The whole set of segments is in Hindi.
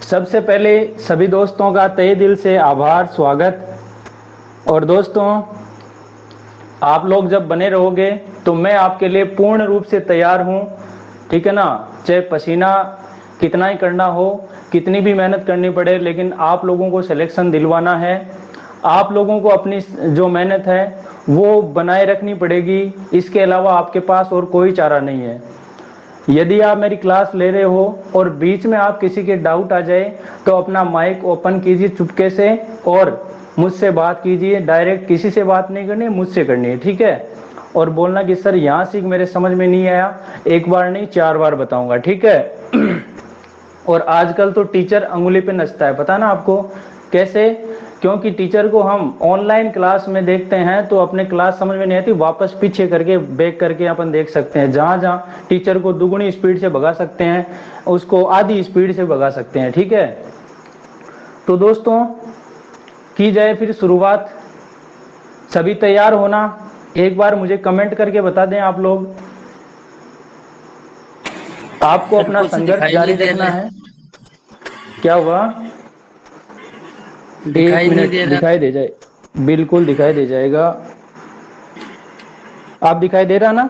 सबसे पहले सभी दोस्तों का तहे दिल से आभार, स्वागत। और दोस्तों, आप लोग जब बने रहोगे तो मैं आपके लिए पूर्ण रूप से तैयार हूं, ठीक है ना। चाहे पसीना कितना ही करना हो, कितनी भी मेहनत करनी पड़े, लेकिन आप लोगों को सिलेक्शन दिलवाना है। आप लोगों को अपनी जो मेहनत है वो बनाए रखनी पड़ेगी। इसके अलावा आपके पास और कोई चारा नहीं है। यदि आप मेरी क्लास ले रहे हो और बीच में आप किसी के डाउट आ जाए तो अपना माइक ओपन कीजिए चुपके से और मुझसे बात कीजिए। डायरेक्ट किसी से बात नहीं करनी है, मुझसे करनी है, ठीक है। और बोलना कि सर यहाँ सीख मेरे समझ में नहीं आया, एक बार नहीं 4 बार बताऊंगा, ठीक है। और आजकल तो टीचर अंगुली पे नचता है, पता ना आपको कैसे? क्योंकि टीचर को हम ऑनलाइन क्लास में देखते हैं तो अपने क्लास समझ में नहीं आती, वापस पीछे करके बैक करके अपन देख सकते हैं। जहां जहां टीचर को दुगुनी स्पीड से भगा सकते हैं, उसको आधी स्पीड से भगा सकते हैं, ठीक है। तो दोस्तों, की जाए फिर शुरुआत। सभी तैयार होना, एक बार मुझे कमेंट करके बता दें आप लोग। आपको अपना संघर्ष जारी रखना है। क्या हुआ? एक मिनट, दिखाई दे जाए, बिल्कुल दिखाई दे जाएगा। आप दिखाई दे रहा ना?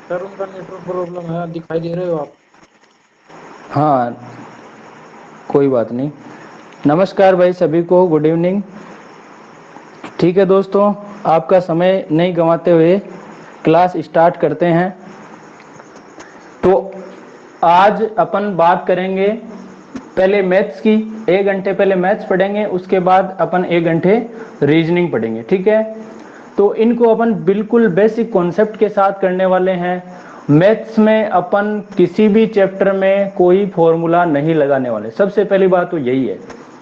सर उनका नेटवर्क प्रॉब्लम है, दिखाई दे रहे हो आप? हाँ, कोई बात नहीं। नमस्कार भाई सभी को, गुड इवनिंग। ठीक है दोस्तों, आपका समय नहीं गंवाते हुए क्लास स्टार्ट करते हैं। तो आज अपन बात करेंगे पहले मैथ्स की। 1 घंटे पहले मैथ्स पढ़ेंगे, उसके बाद अपन 1 घंटे रीजनिंग पढ़ेंगे, ठीक है। तो इनको अपन बिल्कुल बेसिक कॉन्सेप्ट के साथ करने वाले हैं। मैथ्स में अपन किसी भी चैप्टर में कोई फॉर्मूला नहीं लगाने वाले। सबसे पहली बात तो यही है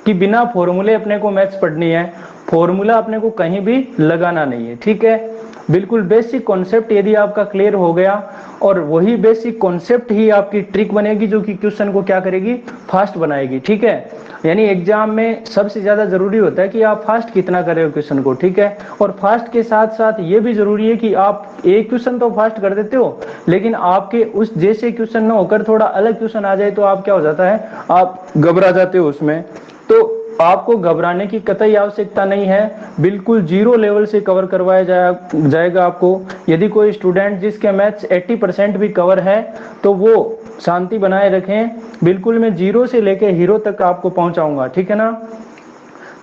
कि बिना फॉर्मूले अपने को मैथ्स पढ़नी है। फॉर्मूला अपने को कहीं भी लगाना नहीं है, ठीक है। बिल्कुल बेसिक कॉन्सेप्ट यदि आपका क्लियर हो गया, और वही बेसिक कॉन्सेप्ट ही आपकी ट्रिक बनेगी जो कि क्वेश्चन को क्या करेगी, फास्ट बनाएगी, ठीक है। यानी एग्जाम में सबसे ज्यादा जरूरी होता है कि आप फास्ट कितना कर रहे हो क्वेश्चन को, ठीक है। और फास्ट के साथ साथ ये भी जरूरी है कि आप एक क्वेश्चन तो फास्ट कर देते हो, लेकिन आपके उस जैसे क्वेश्चन न होकर थोड़ा अलग क्वेश्चन आ जाए तो आप क्या हो जाता है, आप घबरा जाते हो उसमें। तो आपको घबराने की कतई आवश्यकता नहीं है, बिल्कुल जीरो लेवल से कवर करवाया जाएगा आपको। यदि कोई स्टूडेंट जिसके मैथ्स 80% भी कवर है तो वो शांति बनाए रखें, बिल्कुल मैं जीरो से लेके हीरो तक आपको पहुंचाऊंगा, ठीक है ना।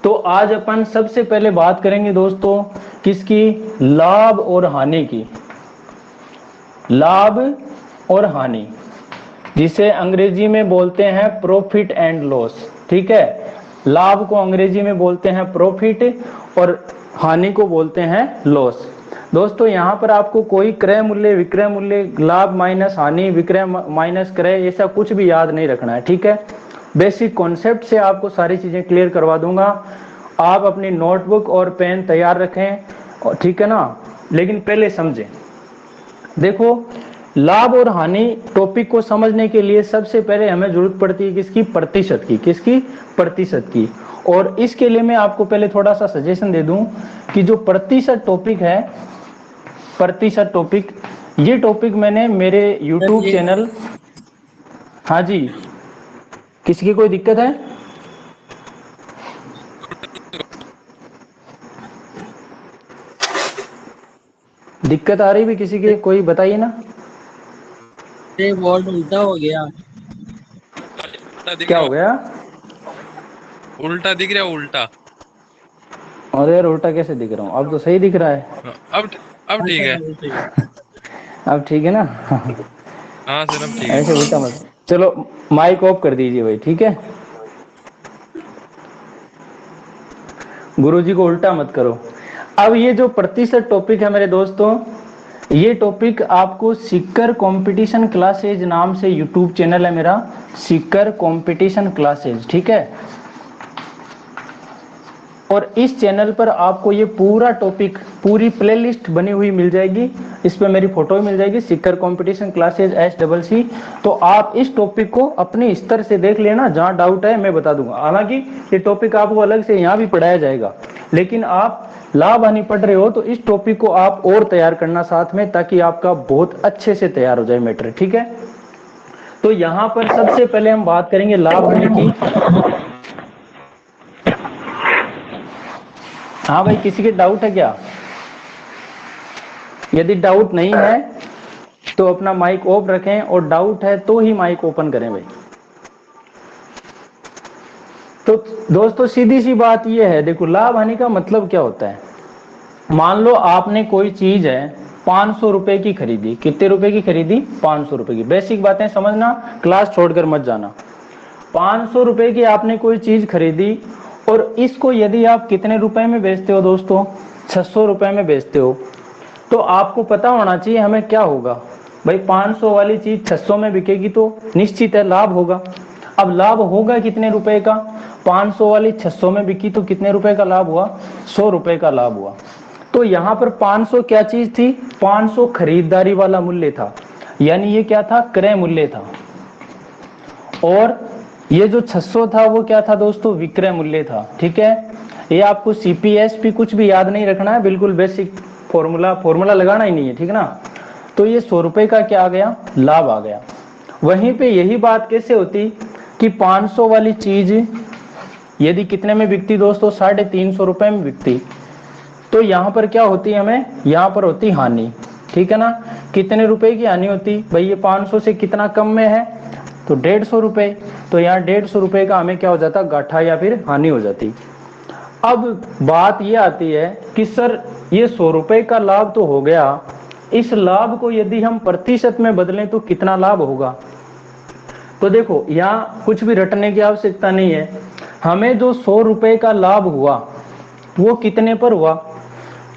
तो आज अपन सबसे पहले बात करेंगे दोस्तों किसकी, लाभ और हानि की। लाभ और हानि, जिसे अंग्रेजी में बोलते हैं प्रॉफिट एंड लॉस, ठीक है। लाभ को अंग्रेजी में बोलते हैं प्रॉफिट और हानि को बोलते हैं लॉस। दोस्तों, यहाँ पर आपको कोई क्रय मूल्य, विक्रय मूल्य, लाभ माइनस हानि, विक्रय माइनस क्रय, ऐसा कुछ भी याद नहीं रखना है, ठीक है। बेसिक कॉन्सेप्ट से आपको सारी चीजें क्लियर करवा दूंगा। आप अपनी नोटबुक और पेन तैयार रखें, ठीक है ना। लेकिन पहले समझें, देखो, लाभ और हानि टॉपिक को समझने के लिए सबसे पहले हमें जरूरत पड़ती है किसकी, प्रतिशत की। किसकी? प्रतिशत की। और इसके लिए मैं आपको पहले थोड़ा सा सजेशन दे दूं कि जो प्रतिशत टॉपिक है, प्रतिशत टॉपिक, ये टॉपिक मैंने मेरे YouTube चैनल, हाँ जी, किसी की कोई दिक्कत है? दिक्कत आ रही भी किसी के, कोई बताइए ना। बोर्ड उल्टा हो गया। क्या हो गया? उल्टा दिख रहा है, उल्टा। अरे यार, उल्टा कैसे दिख रहा हूँ? अब तो सही दिख रहा है। अब ठीक है। अब ठीक है ना? हाँ सर, अब ठीक ऐसे है। उल्टा मत, चलो माइक ऑफ कर दीजिए भाई, ठीक है। गुरुजी को उल्टा मत करो। अब ये जो प्रतिशत टॉपिक है मेरे दोस्तों, ये टॉपिक आपको सीकर कंपटीशन क्लासेज नाम से यूट्यूब चैनल है मेरा, सीकर कंपटीशन क्लासेज, ठीक है। और इस चैनल पर आपको ये पूरा टॉपिक, पूरी प्लेलिस्ट बनी हुई मिल जाएगी। इस पे मेरी फोटो मिल जाएगी, सिक्कर कंपटीशन क्लासेज SCC। तो आप इस टॉपिक को अपने स्तर से देख लेना, जहां डाउट है मैं बता दूंगा। हालांकि ये टॉपिक आपको अलग से यहाँ भी पढ़ाया जाएगा, लेकिन आप लाभ हानि पढ़ रहे हो तो इस टॉपिक को आप और तैयार करना साथ में, ताकि आपका बहुत अच्छे से तैयार हो जाए मैटर, ठीक है। तो यहां पर सबसे पहले हम बात करेंगे लाभ हानि की। हाँ भाई, किसी के डाउट है क्या? यदि डाउट नहीं है तो अपना माइक ऑफ रखें, और डाउट है तो ही माइक ओपन करें भाई। तो दोस्तों सीधी सी बात यह है, देखो लाभ हानि का मतलब क्या होता है। मान लो आपने कोई चीज है 500 रुपए की खरीदी। कितने रुपए की खरीदी? 500 रुपए की। बेसिक बातें समझना, क्लास छोड़कर मत जाना। 500 रुपए की आपने कोई चीज खरीदी, और इसको यदि आप कितने रुपए में बेचते हो दोस्तों? 600 रुपए में बेचते हो। तो आपको पता होना चाहिए हमें क्या होगा भाई, 500 वाली चीज 600 में बिकेगी तो निश्चित है लाभ होगा। अब लाभ होगा कितने रुपए का? 500 वाली 600 में बिकी तो कितने रुपए का लाभ हुआ? 100 रुपए का लाभ हुआ। तो यहां पर 500 क्या चीज थी? 500 खरीदारी वाला मूल्य था, यानी ये क्या था? क्रय मूल्य था। और ये जो 600 था वो क्या था दोस्तों? विक्रय मूल्य था, ठीक है। ये आपको CPSP कुछ भी याद नहीं रखना है, बिल्कुल बेसिक फॉर्मूला लगाना ही नहीं है, ठीक ना। तो ये 100 रुपए का क्या आ गया? लाभ आ गया। वहीं पे यही बात कैसे होती कि 500 वाली चीज यदि कितने में बिकती दोस्तों? 350 रुपए में बिकती, तो यहां पर क्या होती है? हमें यहां पर होती हानि, ठीक है ना। कितने रुपए की हानि होती भाई? ये 500 से कितना कम में है? तो 150 रुपए। तो यहाँ 150 रुपए का हमें क्या हो जाता? घाटा या फिर हानि हो जाती। अब बात ये आती है कि सर ये 100 रुपए का लाभ तो हो गया, इस लाभ को यदि हम प्रतिशत में बदलें तो कितना लाभ होगा? तो देखो यहाँ कुछ भी रटने की आवश्यकता नहीं है। हमें जो 100 रुपए का लाभ हुआ वो कितने पर हुआ?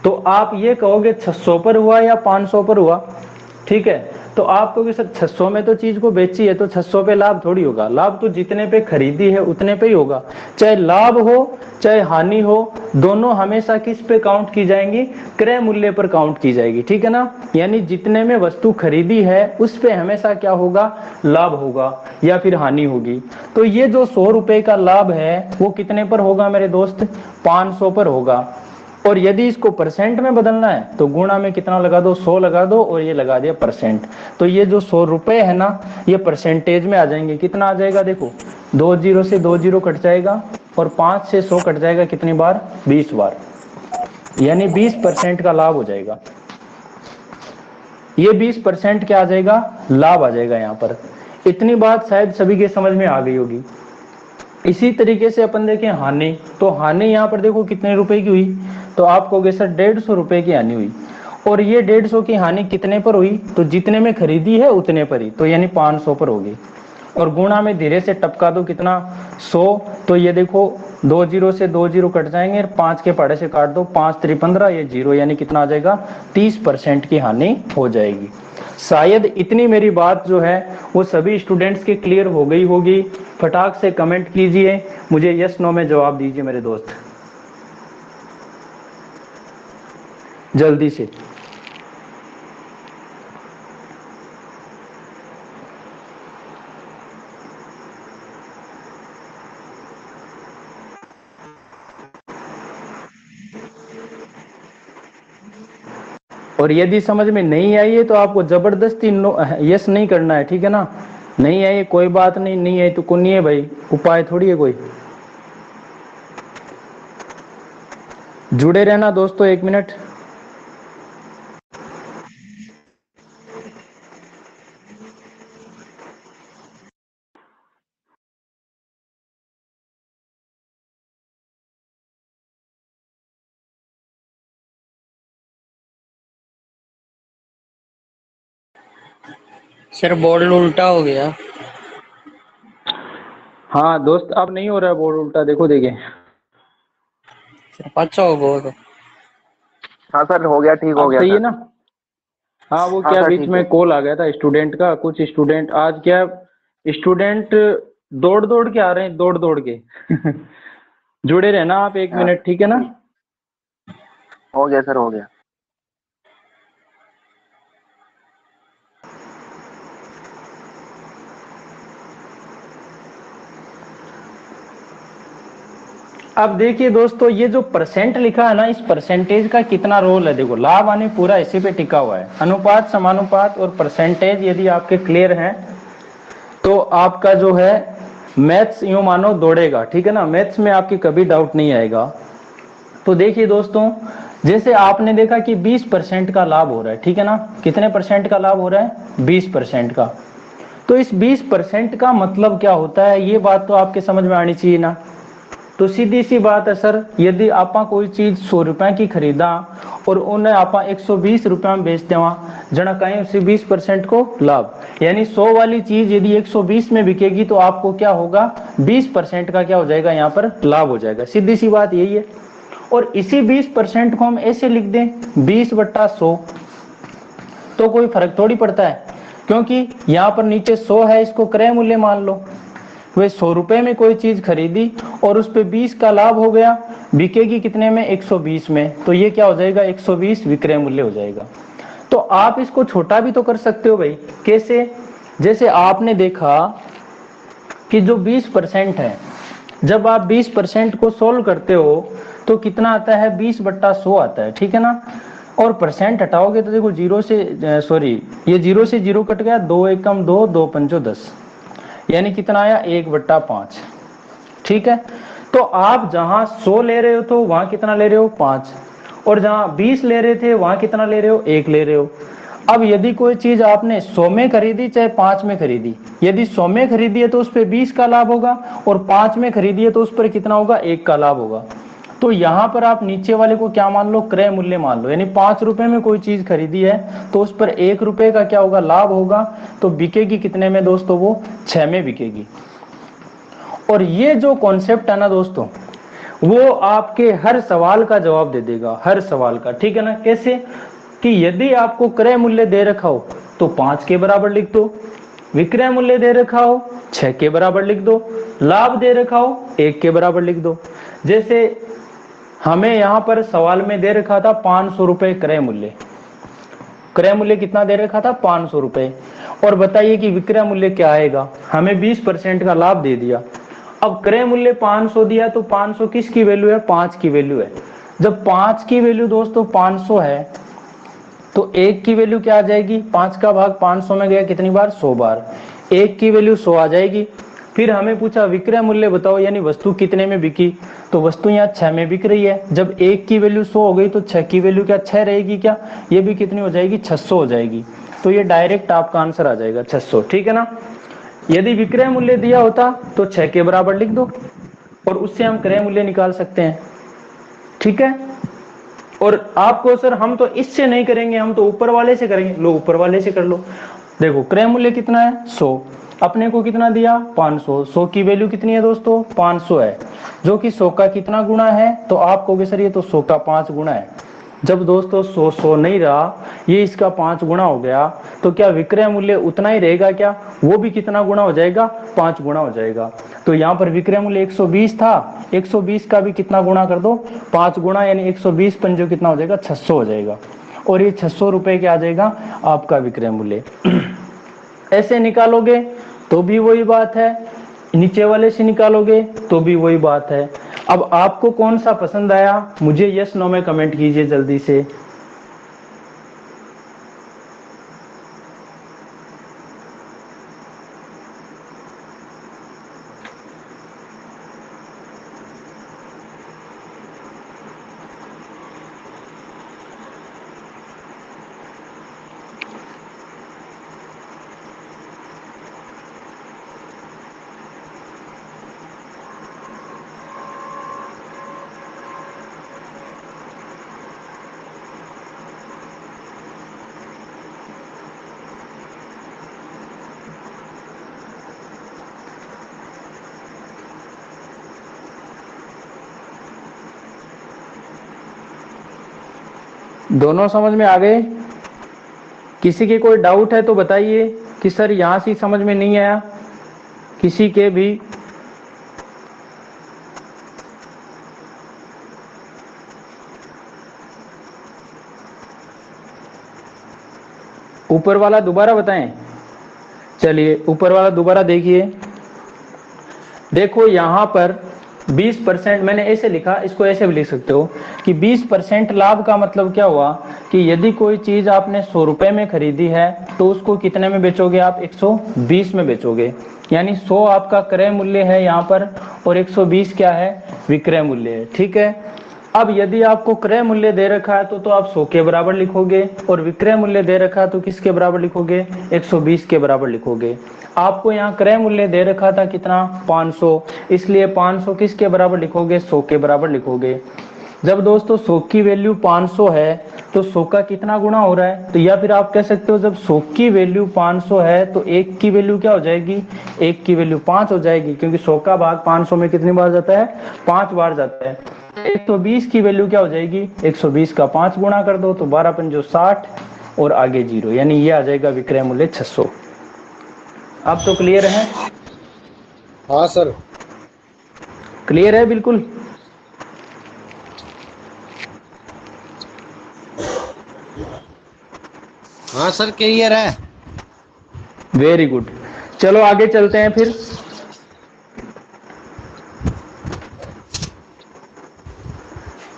तो आप ये कहोगे 600 पर हुआ या 500 पर हुआ, ठीक है। तो आप कहोगे सर 600 में तो चीज को बेची है तो 600 पे लाभ थोड़ी होगा। लाभ तो जितने पे खरीदी है उतने पे ही होगा। चाहे लाभ हो चाहे हानि हो, दोनों हमेशा किस पे काउंट की जाएंगी? क्रय मूल्य पर काउंट की जाएगी, ठीक है ना। यानी जितने में वस्तु खरीदी है उस पे हमेशा क्या होगा? लाभ होगा या फिर हानि होगी। तो ये जो 100 रुपए का लाभ है वो कितने पर होगा मेरे दोस्त? 500 पर होगा। और यदि इसको परसेंट में बदलना है तो गुणा में कितना लगा दो? 100 लगा दो, और ये लगा दिया परसेंट। तो ये जो 100 रुपए है ना, ये परसेंटेज में आ जाएंगे। कितना आ जाएगा? देखो 2 जीरो से 2 जीरो कट जाएगा, और 5 से 100 कट जाएगा कितनी बार? 20 बार, यानी 20% का लाभ हो जाएगा। ये 20% क्या आ जाएगा? लाभ आ जाएगा यहाँ पर। इतनी बात शायद सभी के समझ में आ गई होगी। इसी तरीके से अपन देखें हानि, तो हानि यहाँ पर देखो कितने रुपए की हुई? तो आप कहोगे सर 150 रुपए की हानि हुई। और ये 150 की हानि कितने पर हुई? तो जितने में खरीदी है उतने पर ही, तो यानी 500 पर होगी। और गुणा में धीरे से टपका दो कितना? 100। तो ये देखो 2 जीरो से 2 जीरो कट जाएंगे, 5 के पहाड़े से काट दो, 5 3 15, ये जीरो, यानी कितना आ जाएगा? 30% की हानि हो जाएगी। शायद इतनी मेरी बात जो है वो सभी स्टूडेंट्स के क्लियर हो गई होगी। फटाक से कमेंट कीजिए, मुझे यस नो में जवाब दीजिए मेरे दोस्त, जल्दी से। और यदि समझ में नहीं आई है तो आपको जबरदस्ती यस नहीं करना है, ठीक है ना। नहीं आई कोई बात नहीं, नहीं आई तो को नहीं है भाई, उपाय थोड़ी है कोई। जुड़े रहना दोस्तों 1 मिनट। सर बोर्ड उल्टा हो गया। हाँ दोस्त, अब नहीं हो रहा है बोर्ड उल्टा, देखो देखे। अच्छा हो बोर्ड। हाँ सर, हो गया, ठीक हो अब गया सही है सर। ना। हाँ वो हाँ क्या सर, बीच ठीक में है। कॉल आ गया था स्टूडेंट का, कुछ स्टूडेंट आज क्या स्टूडेंट दौड़ दौड़ के आ रहे हैं, दौड़ दौड़ के जुड़े रहना आप 1 हाँ, मिनट, ठीक है ना। हो गया सर, हो गया। अब देखिए दोस्तों, ये जो परसेंट लिखा है ना, इस परसेंटेज का कितना रोल है। देखो लाभ हानि पूरा इसी पे टिका हुआ है। अनुपात, समानुपात और परसेंटेज यदि आपके क्लियर हैं तो आपका जो है मैथ्स यूं मानो दौड़ेगा, ठीक है ना। मैथ्स में आपकी कभी डाउट नहीं आएगा। तो देखिए दोस्तों, जैसे आपने देखा कि 20% का लाभ हो रहा है, ठीक है ना। कितने परसेंट का लाभ हो रहा है? 20% का। तो इस 20% का मतलब क्या होता है, ये बात तो आपके समझ में आनी चाहिए ना। तो सीधी सी बात है सर, यदि आपा कोई चीज 100 रुपए की खरीदा और उन्हें आपा 120 रुपए में बेच देवा, जना कहें उसे 20% को लाभ। यानी 100 वाली चीज यदि 120 में बिकेगी तो आपको क्या होगा? 20% का क्या हो जाएगा? यहाँ पर लाभ हो जाएगा। सीधी सी बात यही है। और इसी 20% को हम ऐसे लिख दें 20/100, तो कोई फर्क थोड़ी पड़ता है, क्योंकि यहाँ पर नीचे 100 है, इसको क्रय मूल्य मान लो। वे 100 रुपए में कोई चीज खरीदी और उस पे 20 का लाभ हो गया, बिकेगी कितने में? 120 में। तो ये क्या हो जाएगा? 120 विक्रय मूल्य हो जाएगा। तो आप इसको छोटा भी तो कर सकते हो भाई। कैसे? जैसे आपने देखा कि जो 20% है, जब आप 20% को सोल्व करते हो तो कितना आता है? 20/100 आता है, ठीक है ना। और परसेंट हटाओगे तो देखो जीरो से सॉरी, ये जीरो से जीरो कट गया, 2 एकम 2, 2 पंचो 10, यानी कितना आया? 1/5, ठीक है। तो आप जहां 100 ले रहे हो तो वहां कितना ले रहे हो? 5। और जहां 20 ले रहे थे वहां कितना ले रहे हो? 1 ले रहे हो। अब यदि कोई चीज आपने 100 में खरीदी चाहे 5 में खरीदी, यदि 100 में खरीदी है तो उस पर 20 का लाभ होगा, और 5 में खरीदी है तो उस पर कितना होगा? 1 का लाभ होगा। तो यहां पर आप नीचे वाले को क्या मान लो? क्रय मूल्य मान लो। यानी 5 रुपए में कोई चीज खरीदी है तो उस पर 1 रुपए का क्या होगा? लाभ होगा। तो बिकेगी कितने में दोस्तों? वो 6 में बिकेगी। और ये जो कॉन्सेप्ट है ना दोस्तों, वो आपके हर सवाल का जवाब दे देगा, हर सवाल का, ठीक है ना। कैसे? कि यदि आपको क्रय मूल्य दे रखा हो तो 5 के बराबर लिख दो, विक्रय मूल्य दे रखा हो 6 के बराबर लिख दो, लाभ दे रखा हो 1 के बराबर लिख दो। जैसे हमें यहां पर सवाल में दे रखा था 500 रुपए क्रय मूल्य। क्रय मूल्य कितना दे रखा था? 500 रुपए। और बताइए कि विक्रय मूल्य क्या आएगा? हमें 20% का लाभ दे दिया। अब क्रय मूल्य 500 दिया तो 500 किसकी वैल्यू है? 5 की वैल्यू है। जब 5 की वैल्यू दोस्तों 500 है तो 1 की वैल्यू क्या आ जाएगी? 5 का भाग 500 में गया कितनी बार? 100 बार। 1 की वैल्यू 100 आ जाएगी। फिर हमें पूछा विक्रय मूल्य बताओ, यानी वस्तु कितने में बिकी? तो वस्तु यहाँ 6 में बिक रही है। जब 1 की वैल्यू 100 हो गई तो 6 की वैल्यू क्या 6 रहेगी क्या? ये भी कितनी हो जाएगी? 600 हो जाएगी। तो ये डायरेक्ट आपका आंसर आ जाएगा 600, ठीक है ना। यदि विक्रय मूल्य दिया होता तो 6 के बराबर लिख दो और उससे हम क्रय मूल्य निकाल सकते हैं, ठीक है। और आपको सर हम तो इससे नहीं करेंगे, हम तो ऊपर वाले से करेंगे। लो ऊपर वाले से कर लो। देखो क्रय मूल्य कितना है? 100। अपने को कितना दिया? 500। 100 की वैल्यू कितनी है दोस्तों? 500 है, जो कि 100 का कितना गुना है? तो आप कहोगे सर ये तो 100 का 5 गुना है। जब दोस्तों 100 नहीं रहा, ये इसका 5 गुना हो गया, तो क्या विक्रय मूल्य उतना ही रहेगा क्या? वो भी कितना गुना हो जाएगा? 5 गुना हो जाएगा। तो यहाँ पर विक्रय मूल्य 120 था, 120 का भी कितना गुना कर दो? 5 गुना, यानी 120 पंजो कितना हो जाएगा? 600 हो जाएगा। और ये 600 रुपए क्या आ जाएगा? आपका विक्रय मूल्य। ऐसे निकालोगे तो भी वही बात है, नीचे वाले से निकालोगे तो भी वही बात है। अब आपको कौन सा पसंद आया? मुझे यस नो में कमेंट कीजिए जल्दी से। दोनों समझ में आ गए? किसी के कोई डाउट है तो बताइए कि सर यहां से समझ में नहीं आया, किसी के भी। ऊपर वाला दोबारा बताएं? चलिए ऊपर वाला दोबारा देखिए। देखो यहां पर 20% मैंने ऐसे लिखा, इसको ऐसे भी लिख सकते हो कि 20% लाभ का मतलब क्या हुआ कि यदि कोई चीज आपने 100 रुपए में खरीदी है तो उसको कितने में बेचोगे आप? 120 में बेचोगे। यानी 100 आपका क्रय मूल्य है यहाँ पर और 120 क्या है? विक्रय मूल्य है। ठीक है। अब यदि आपको क्रय मूल्य दे रखा है तो आप 100 के बराबर लिखोगे और विक्रय मूल्य दे रखा है तो किसके बराबर लिखोगे? 120 के बराबर लिखोगे। आपको यहाँ क्रय मूल्य दे रखा था कितना? 500, इसलिए 500 किसके बराबर लिखोगे? 100 के बराबर लिखोगे। जब दोस्तों 100 की वैल्यू 500 है तो 100 का कितना गुना हो रहा है? तो या फिर आप कह सकते हो जब 100 की वैल्यू 500 है तो 1 की वैल्यू क्या हो जाएगी? 1 की वैल्यू 5 हो जाएगी, क्योंकि 100 का भाग 500 में कितनी बार जाता है? 5 बार जाता है। 120 की वैल्यू क्या हो जाएगी? 120 का 5 गुना कर दो तो 12 पंजो 60 और आगे 0, यानी ये आ जाएगा विक्रय मूल्य 600। अब तो क्लियर है? हाँ सर। क्लियर है बिल्कुल? हाँ सर क्लियर है। Very good. चलो आगे चलते हैं फिर।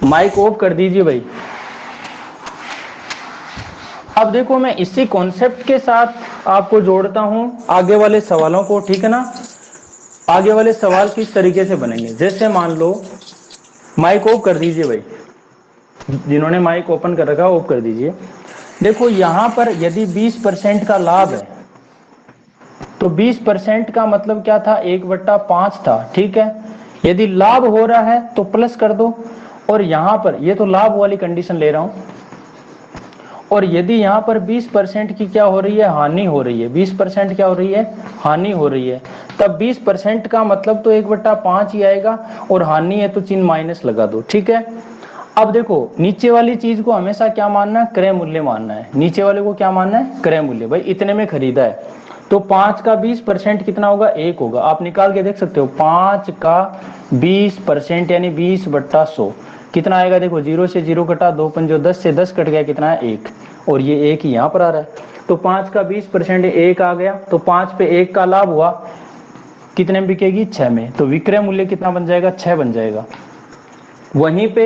माइक ऑफ कर दीजिए भाई। अब देखो मैं इसी कॉन्सेप्ट के साथ आपको जोड़ता हूं आगे वाले सवालों को, ठीक है ना? आगे वाले सवाल किस तरीके से बनेंगे, जैसे मान लो, माइक ऑफ कर दीजिए भाई, जिन्होंने माइक ओपन कर रखा ऑफ कर दीजिए। देखो यहां पर यदि 20% का लाभ है तो 20% का मतलब क्या था? 1/5 था। ठीक है। यदि लाभ हो रहा है तो प्लस कर दो, और यहां पर ये तो लाभ वाली कंडीशन ले रहा हूं, और यदि यहां पर 20% की क्या हो रही है? हानि हो रही है। 20% क्या हो रही है? हानि हो रही है। तब 20% का मतलब तो 1/5 ही आएगा, और हानि है तो चिन्ह माइनस लगा दो। ठीक है। अब देखो नीचे वाली चीज को हमेशा क्या मानना है? क्रय मूल्य मानना है। नीचे वाले को क्या मानना है? क्रय मूल्य। भाई इतने में खरीदा है तो 5 का 20% कितना होगा? 1 होगा। आप निकाल के देख सकते हो। 5 का 20% यानी 20/100 कितना आएगा? देखो 0 से 0 कटा, 2 पंजो 10 से 10 कट गया, कितना है? 1, और ये 1 ही यहाँ पर आ रहा है। तो 5 का 20% 1 आ गया, तो 5 पे 1 का लाभ हुआ, कितने में बिकेगी? 6 में। तो विक्रय मूल्य कितना बन जाएगा? 6 बन जाएगा। वहीं पे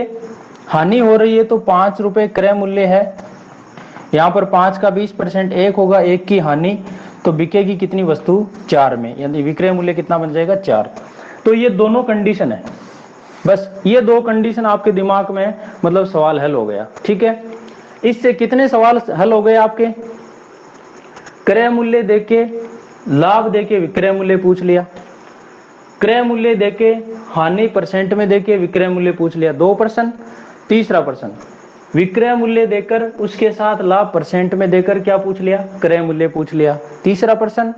हानि हो रही है तो 5 रुपए क्रय मूल्य है, यहाँ पर 5 का 20% 1 होगा, 1 की हानि, तो बिकेगी कितनी वस्तु? 4 में, यानी विक्रय मूल्य कितना बन जाएगा? 4। तो ये दोनों कंडीशन है, बस ये 2 कंडीशन आपके दिमाग में, मतलब सवाल हल हो गया। ठीक है। इससे कितने सवाल हल हो गए आपके? क्रय मूल्य देके, लाभ देके विक्रय मूल्य पूछ लिया, क्रय मूल्य देके हानि परसेंट में देके विक्रय मूल्य पूछ लिया, 2 प्रश्न। तीसरा प्रश्न विक्रय मूल्य देकर उसके साथ लाभ परसेंट में देकर क्या पूछ लिया? क्रय मूल्य पूछ लिया, तीसरा प्रश्न।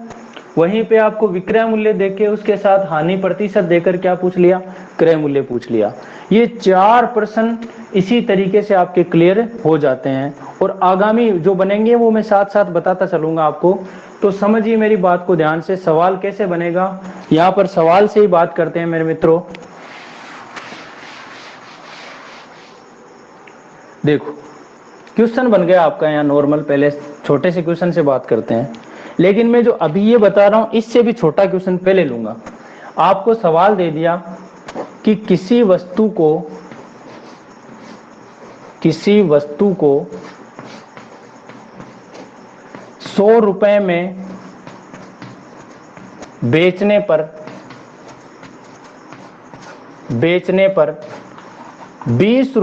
वहीं पे आपको विक्रय मूल्य देके उसके साथ हानि प्रतिशत देकर क्या पूछ लिया? क्रय मूल्य पूछ लिया। ये 4 प्रश्न इसी तरीके से आपके क्लियर हो जाते हैं, और आगामी जो बनेंगे वो मैं साथ साथ बताता चलूंगा आपको। तो समझिए मेरी बात को ध्यान से। सवाल कैसे बनेगा, यहाँ पर सवाल से ही बात करते हैं मेरे मित्रों। देखो क्वेश्चन बन गया आपका यहाँ नॉर्मल, पहले छोटे से क्वेश्चन से बात करते हैं, लेकिन मैं जो अभी ये बता रहा हूं इससे भी छोटा क्वेश्चन पहले लूंगा। आपको सवाल दे दिया कि किसी वस्तु को 100 रुपए में बेचने पर 20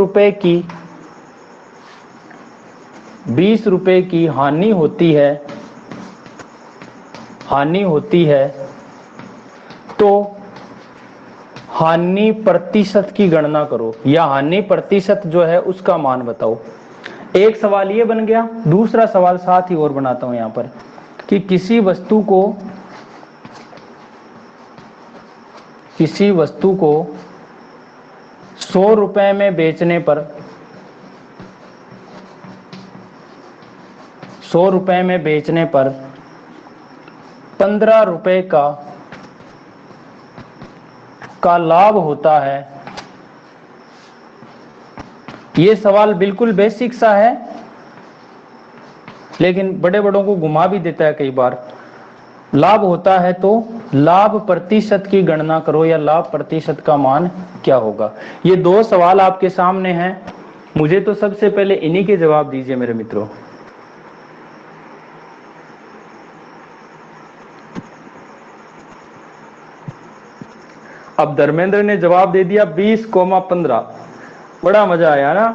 रुपए की हानि होती है, तो हानि प्रतिशत की गणना करो, या हानि प्रतिशत जो है उसका मान बताओ। एक सवाल ये बन गया। दूसरा सवाल साथ ही और बनाता हूं यहां पर कि किसी वस्तु को 100 रुपए में बेचने पर 15 रुपए का लाभ होता है। ये सवाल बिल्कुल बेसिक सा है, लेकिन बड़े बड़ों को घुमा भी देता है कई बार। लाभ होता है तो लाभ प्रतिशत की गणना करो या लाभ प्रतिशत का मान क्या होगा। ये दो सवाल आपके सामने हैं, मुझे तो सबसे पहले इन्हीं के जवाब दीजिए मेरे मित्रों। अब धर्मेंद्र ने जवाब दे दिया 20,15। बड़ा मजा आया ना,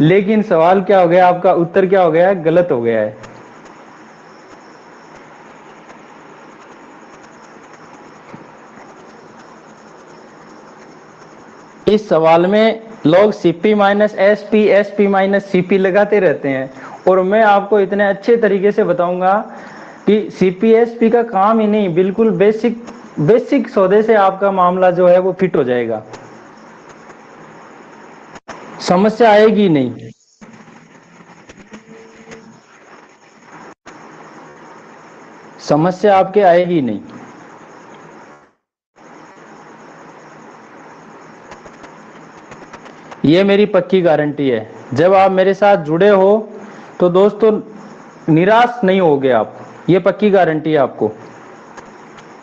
लेकिन सवाल क्या हो गया आपका, उत्तर क्या हो गया है, गलत हो गया है। इस सवाल में लोग CP minus SP, SP minus CP लगाते रहते हैं, और मैं आपको इतने अच्छे तरीके से बताऊंगा कि सीपी एसपी का काम ही नहीं, बिल्कुल बेसिक सौदे से आपका मामला जो है वो फिट हो जाएगा, समस्या आएगी नहीं। समस्या आपके आएगी नहीं। ये मेरी पक्की गारंटी है। जब आप मेरे साथ जुड़े हो तो दोस्तों निराश नहीं होगे आप, ये पक्की गारंटी है आपको।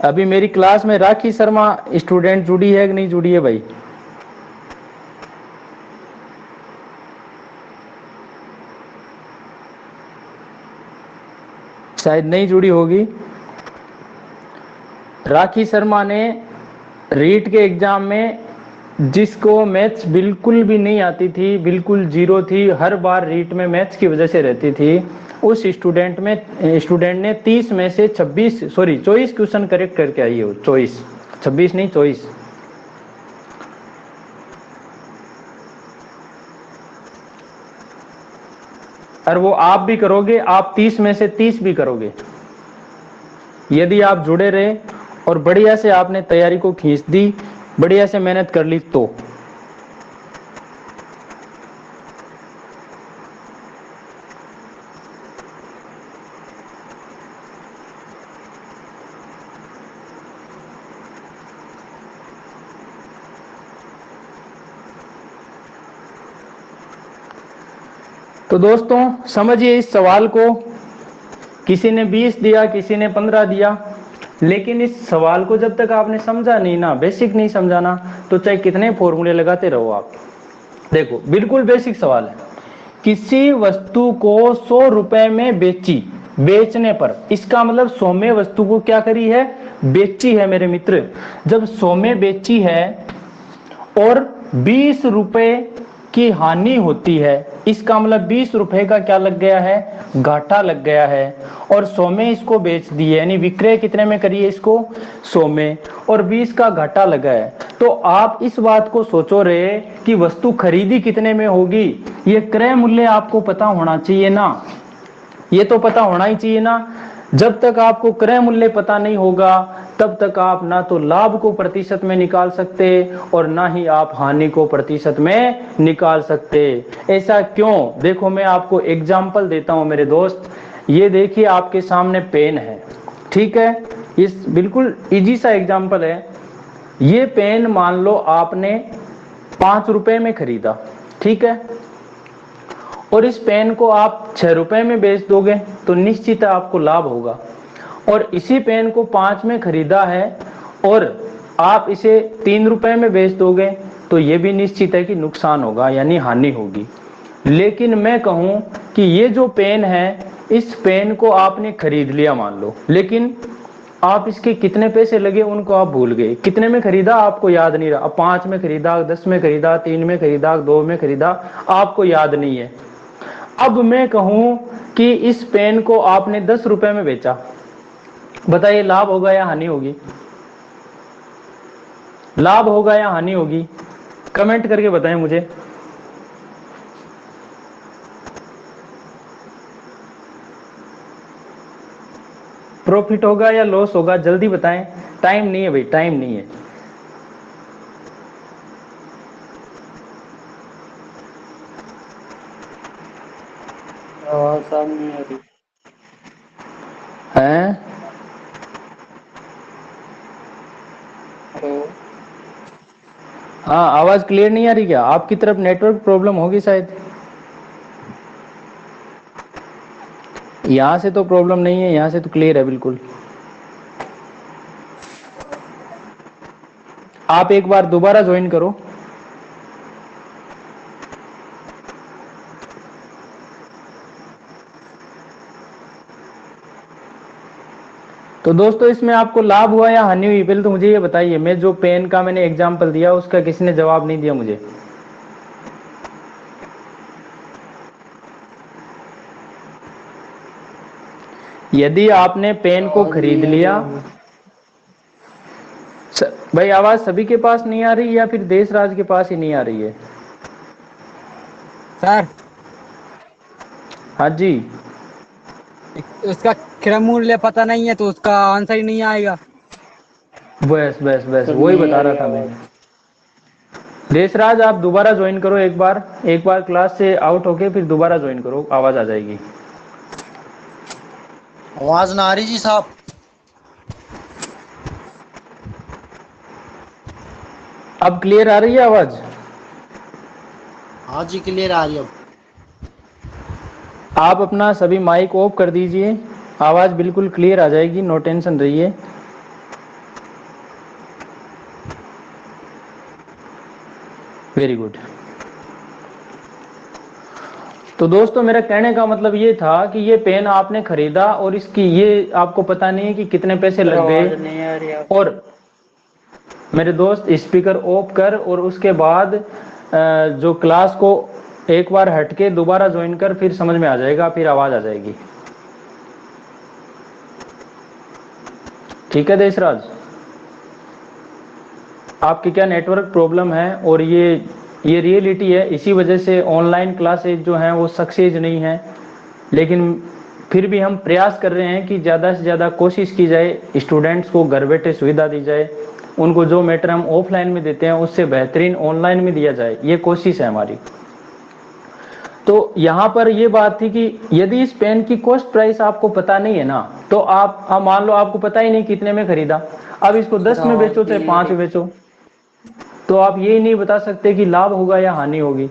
अभी मेरी क्लास में राखी शर्मा स्टूडेंट जुड़ी है कि नहीं जुड़ी है भाई? शायद नहीं जुड़ी होगी। राखी शर्मा ने रीट के एग्जाम में, जिसको मैथ्स बिल्कुल भी नहीं आती थी, बिल्कुल जीरो थी, हर बार रीट में मैथ्स की वजह से रहती थी, उस स्टूडेंट ने 30 में से 24 क्वेश्चन करेक्ट करके आई है। 26 नहीं 24। और वो आप भी करोगे, आप 30 में से 30 भी करोगे यदि आप जुड़े रहे और बढ़िया से आपने तैयारी को खींच दी, बढ़िया से मेहनत कर ली तो दोस्तों समझिए इस सवाल को। किसी ने 20 दिया, किसी ने 15 दिया, लेकिन इस सवाल को जब तक आपने समझा नहीं ना, बेसिक नहीं समझा ना, तो चाहे कितने फॉर्मूले लगाते रहो आप। देखो बिल्कुल बेसिक सवाल है। किसी वस्तु को 100 रुपए में बेचने पर, इसका मतलब 100 में वस्तु को क्या करी है, बेची है मेरे मित्र। जब 100 में बेची है और 20 रुपए की हानि होती है, इसका मतलब 20 रुपए का क्या लग गया है, घाटा लग गया है, और 100 में इसको बेच दिए, यानी विक्रय कितने में करिए इसको, 100 में, और 20 का घाटा लगा है। तो आप इस बात को सोचो रहे कि वस्तु खरीदी कितने में होगी, ये क्रय मूल्य आपको पता होना चाहिए ना, ये तो पता होना ही चाहिए ना। जब तक आपको क्रय मूल्य पता नहीं होगा तब तक आप ना तो लाभ को प्रतिशत में निकाल सकते और ना ही आप हानि को प्रतिशत में निकाल सकते। ऐसा क्यों? देखो मैं आपको एग्जाम्पल देता हूं मेरे दोस्त। ये देखिए आपके सामने पेन है, ठीक है, इस बिल्कुल इजी सा एग्जाम्पल है। ये पेन मान लो आपने 5 रुपए में खरीदा, ठीक है, और इस पेन को आप 6 रुपए में बेच दोगे तो निश्चित आपको लाभ होगा। और इसी पेन को 5 में खरीदा है और आप इसे 3 रुपए में बेच दोगे तो ये भी निश्चित है कि नुकसान होगा, यानी हानि होगी। लेकिन मैं कहूं कि ये जो पेन है, इस पेन को आपने खरीद लिया मान लो, लेकिन आप इसके कितने पैसे लगे उनको आप भूल गए, कितने में खरीदा आपको याद नहीं रहा। अब 5 में खरीदा, 10 में खरीदा, 3 में खरीदा, 2 में खरीदा, आपको याद नहीं है। अब मैं कहूं कि इस पेन को आपने 10 रुपए में बेचा, बताइए लाभ होगा या हानि होगी? लाभ होगा या हानि होगी? कमेंट करके बताएं मुझे। प्रॉफिट होगा या लॉस होगा, जल्दी बताएं, टाइम नहीं है भाई, टाइम नहीं है। हैं? हाँ आवाज क्लियर नहीं आ रही क्या? आपकी तरफ नेटवर्क प्रॉब्लम होगी शायद। यहाँ से तो प्रॉब्लम नहीं है, यहाँ से तो क्लियर है बिल्कुल। आप एक बार दोबारा ज्वाइन करो। तो दोस्तों इसमें आपको लाभ हुआ या हानि हुई, पहले तो मुझे ये बताइए। मैं जो पेन का मैंने एग्जांपल दिया उसका किसी ने जवाब नहीं दिया मुझे। यदि आपने पेन को खरीद लिया, भाई आवाज सभी के पास नहीं आ रही या फिर देशराज के पास ही नहीं आ रही है? सर हाँ जी, उसका क्रय मूल्य पता नहीं है तो उसका आंसर ही नहीं आएगा। बस बस बस वही बता रहा था मैं। देशराज आप दोबारा ज्वाइन करो, एक बार क्लास से आउट होके फिर दोबारा ज्वाइन करो, आवाज आ जाएगी। आवाज ना आ रही जी साहब। अब क्लियर आ रही है आवाज? हाँ जी क्लियर आ रही है अब। आप अपना सभी माइक ऑफ कर दीजिए, आवाज बिल्कुल क्लियर आ जाएगी, नो टेंशन रहिए। Very good. तो दोस्तों मेरा कहने का मतलब ये था कि ये पेन आपने खरीदा और इसकी ये आपको पता नहीं है कि कितने पैसे लग गए। और मेरे दोस्त स्पीकर ऑफ कर और उसके बाद जो क्लास को एक बार हटके दोबारा ज्वाइन कर, फिर समझ में आ जाएगा, फिर आवाज आ जाएगी। ठीक है देशराज, आपकी क्या नेटवर्क प्रॉब्लम है और ये रियलिटी है। इसी वजह से ऑनलाइन क्लासेज जो हैं वो सक्सेस नहीं है, लेकिन फिर भी हम प्रयास कर रहे हैं कि ज़्यादा से ज़्यादा कोशिश की जाए, स्टूडेंट्स को घर बैठे सुविधा दी जाए, उनको जो मैटर हम ऑफलाइन में देते हैं उससे बेहतरीन ऑनलाइन में दिया जाए, ये कोशिश है हमारी। तो यहाँ पर ये बात थी कि यदि इस पेन की कॉस्ट प्राइस आपको पता नहीं है ना, तो आप मान लो आपको पता ही नहीं कितने में खरीदा, अब इसको 10 में बेचो चाहे 5 में बेचो, तो आप ये नहीं बता सकते कि लाभ होगा या हानि होगी।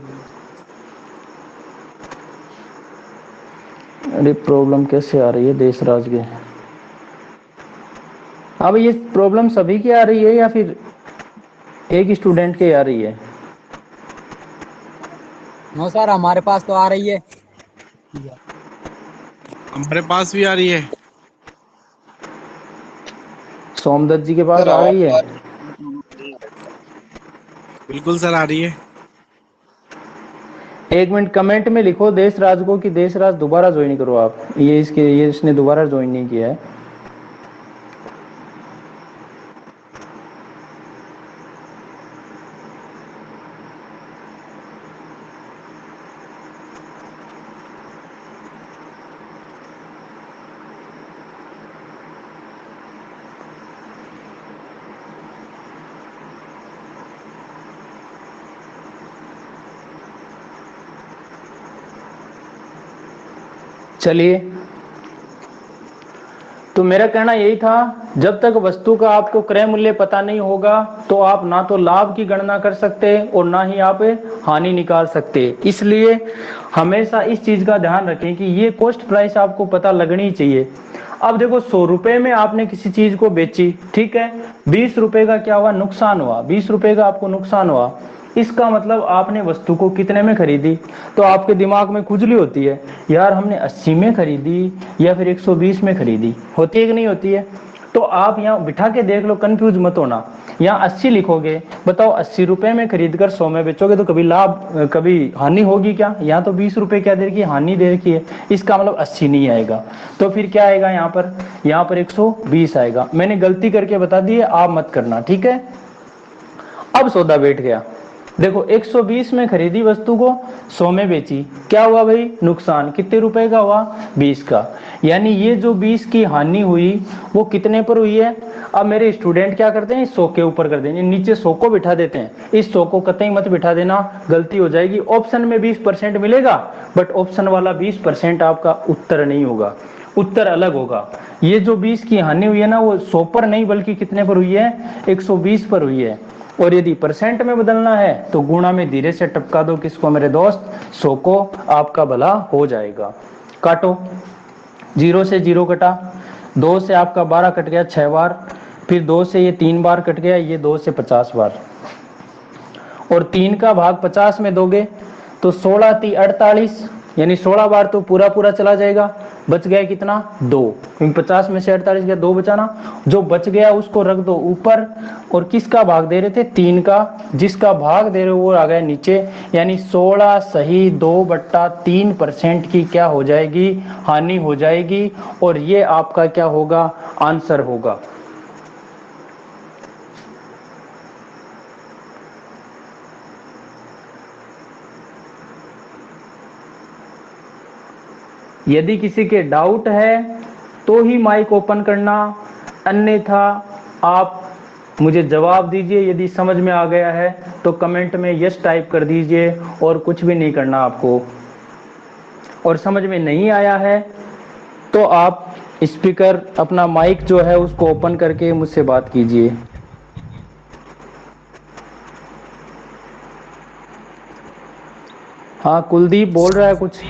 अरे प्रॉब्लम कैसे आ रही है देशराज के? अब ये प्रॉब्लम सभी की आ रही है या फिर एक स्टूडेंट के आ रही है? नो सर हमारे पास तो आ रही है। हमारे पास भी आ रही है। सोमदत्त जी के पास आ रही है? बिल्कुल सर आ रही है। एक मिनट कमेंट में लिखो देशराज को कि देशराज दोबारा ज्वाइन करो आप, ये इसने दोबारा ज्वाइन नहीं किया है। चलिए, तो मेरा कहना यही था, जब तक वस्तु का आपको क्रय मूल्य पता नहीं होगा तो आप ना तो लाभ की गणना कर सकते और ना ही आप हानि निकाल सकते। इसलिए हमेशा इस चीज का ध्यान रखें कि ये कॉस्ट प्राइस आपको पता लगनी चाहिए। अब देखो 100 रुपए में आपने किसी चीज को बेची, ठीक है, 20 रुपए का क्या हुआ, नुकसान हुआ, 20 रुपए का आपको नुकसान हुआ, इसका मतलब आपने वस्तु को कितने में खरीदी? तो आपके दिमाग में खुजली होती है, यार हमने 80 में खरीदी या फिर 120 में खरीदी, होती है कि नहीं होती है? तो आप यहाँ बिठा के देख लो, कंफ्यूज मत होना। यहाँ 80 लिखोगे, बताओ 80 रुपए में खरीद कर 100 में बेचोगे तो कभी लाभ कभी हानि होगी क्या? यहाँ तो 20 रुपए क्या दे रखी है, हानि दे रखी है, इसका मतलब 80 नहीं आएगा। तो फिर क्या आएगा यहाँ पर 120 आएगा। मैंने गलती करके बता दी है, आप मत करना, ठीक है? अब सौदा बैठ गया, देखो 120 में खरीदी वस्तु को, 100 में बेची, क्या हुआ भाई? नुकसान। कितने रुपए का हुआ? 20 का। यानी ये जो 20 की हानि हुई वो कितने पर हुई है? अब मेरे स्टूडेंट क्या करते हैं, 100 के ऊपर कर देंगे, नीचे 100 को बिठा देते हैं। इस 100 को कतई मत बिठा देना, गलती हो जाएगी। ऑप्शन में 20% मिलेगा, बट ऑप्शन वाला 20% आपका उत्तर नहीं होगा, उत्तर अलग होगा। ये जो 20 की हानि हुई है ना, वो 100 पर नहीं बल्कि कितने पर हुई है? 120 पर हुई है। और यदि परसेंट में बदलना है तो गुणा में धीरे से टपका दो, किसको मेरे दोस्त? 100 को, आपका भला हो जाएगा। काटो, 0 से 0 कटा, 2 से आपका 12 कट गया 6 बार, फिर 2 से ये 3 बार कट गया, ये 2 से 50 बार, और 3 का भाग 50 में दोगे तो 16 × 48, यानी 16 बार तो पूरा पूरा चला जाएगा, बच गया कितना 2, क्योंकि 50 में से 48 गया 2 बचा ना, जो बच गया उसको रख दो ऊपर, और किसका भाग दे रहे थे 3 का, जिसका भाग दे रहे हो वो आ गया नीचे, यानी 16 सही 2/3% की क्या हो जाएगी, हानि हो जाएगी, और ये आपका क्या होगा, आंसर होगा। यदि किसी के डाउट है तो ही माइक ओपन करना, अन्यथा आप मुझे जवाब दीजिए। यदि समझ में आ गया है तो कमेंट में यस टाइप कर दीजिए, और कुछ भी नहीं करना आपको। और समझ में नहीं आया है तो आप स्पीकर अपना माइक जो है उसको ओपन करके मुझसे बात कीजिए। हाँ, कुलदीप बोल रहा है कुछ।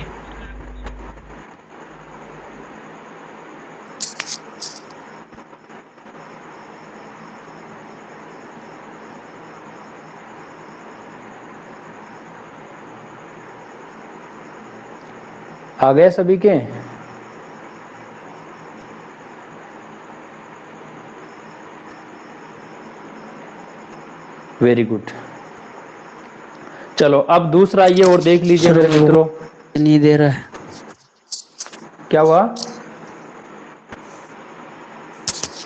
आ गए सभी के? Very good. चलो अब दूसरा ये और देख लीजिए मेरे मित्रों। नहीं दे रहा है। क्या हुआ?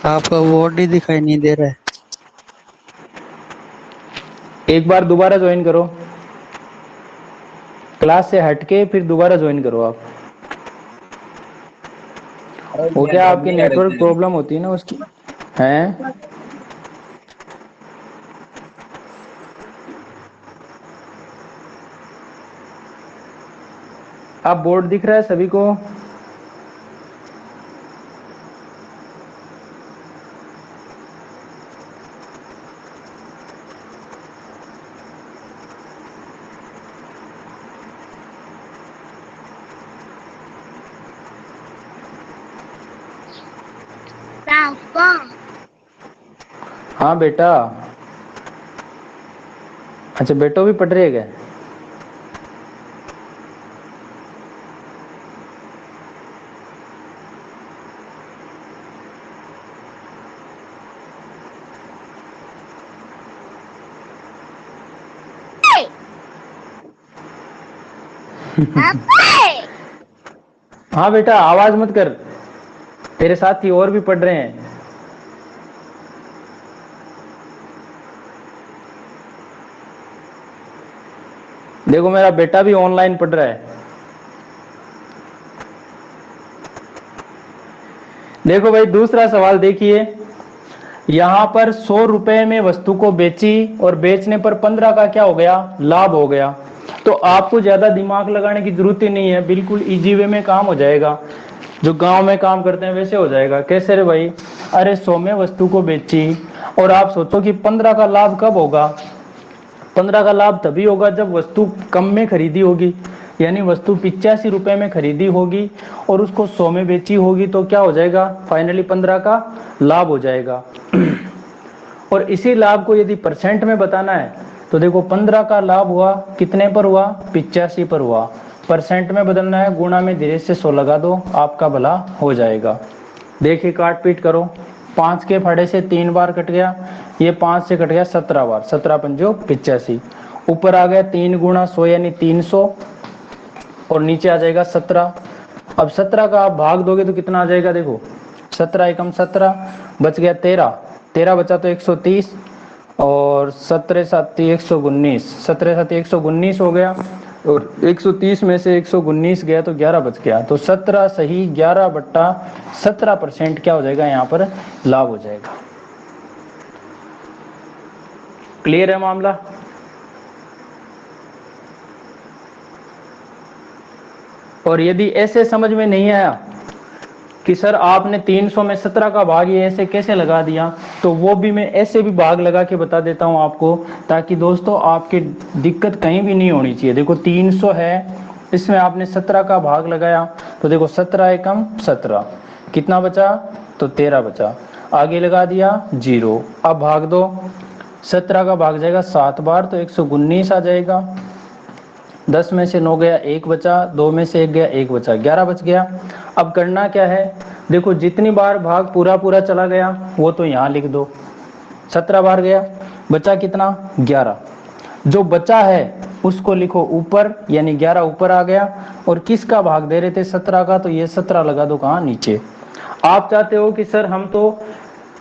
आपका बोर्ड ही दिखाई नहीं दे रहा है। एक बार दोबारा ज्वाइन करो, क्लास से हटके फिर दोबारा ज्वाइन करो आप। वो क्या आपकी नेटवर्क प्रॉब्लम होती है ना उसकी हैं। अब बोर्ड दिख रहा है सभी को? हाँ बेटा। अच्छा, बेटो भी पढ़ रही है क्या? हाँ बेटा, आवाज मत कर, तेरे साथी और भी पढ़ रहे हैं। देखो मेरा बेटा भी ऑनलाइन पढ़ रहा है। देखो भाई, दूसरा सवाल देखिए। यहां पर 100 रुपए में वस्तु को बेची और बेचने पर 15 का क्या हो गया, लाभ हो गया। तो आपको ज्यादा दिमाग लगाने की जरूरत ही नहीं है, बिल्कुल इजी वे में काम हो जाएगा। जो गांव में काम करते हैं वैसे हो जाएगा। कैसे रे भाई? अरे 100 में वस्तु को बेची और आप सोचो कि 15 का लाभ कब होगा। 15 का लाभ तभी होगा जब वस्तु कम में खरीदी होगी, यानी वस्तु 85 रुपए में खरीदी होगी और उसको 100 में बेची होगी, तो क्या हो जाएगा, फाइनली 15 का लाभ हो जाएगा। और इसी लाभ को यदि परसेंट में बताना है तो देखो 15 का लाभ हुआ कितने पर हुआ, 85 पर हुआ। परसेंट में बदलना है, गुणा में धीरे से 100 लगा दो, आपका भला हो जाएगा। देखिए काट पीट करो, 5 के फाड़े से 3 बार कट गया, ये 5 से कट गया 17 बार, 17 पंजो 85। ऊपर आ गया 3 गुणा 100 यानी 300, और नीचे आ जाएगा 17। अब 17 का आप भाग दोगे तो कितना आ जाएगा, देखो 17 एकम 17, बच गया 13, 13 बचा तो 130, और 17 साथी 119, 17 साथी 119 हो गया, और 130 में से 119 गया तो 11 बच गया। तो 17 सही 11/17% क्या हो जाएगा, यहाँ पर लाभ हो जाएगा। क्लियर है मामला? और यदि ऐसे समझ में नहीं आया कि सर आपने 300 में 17 का भाग ये ऐसे कैसे लगा दिया, तो वो भी मैं ऐसे भी भाग लगा के बता देता हूं आपको, ताकि दोस्तों आपकी दिक्कत कहीं भी नहीं होनी चाहिए। देखो 300 है, इसमें आपने 17 का भाग लगाया तो देखो 17 एकम 17, कितना बचा, तो 13 बचा, आगे लगा दिया 0। अब भाग दो, 17 का भाग जाएगा 7 बार तो 119 आ जाएगा। 10 में से 9 गया, 1 बचा, 2 में से 1 गया, 1 बचा, 11 बच गया। अब करना क्या है, देखो जितनी बार भाग पूरा पूरा चला गया वो तो यहाँ लिख दो, 17 बार गया, बचा कितना, 11। जो बचा है उसको लिखो ऊपर, यानी 11 ऊपर आ गया। और किसका भाग दे रहे थे, 17 का, तो ये 17 लगा दो कहाँ, नीचे। आप चाहते हो कि सर हम तो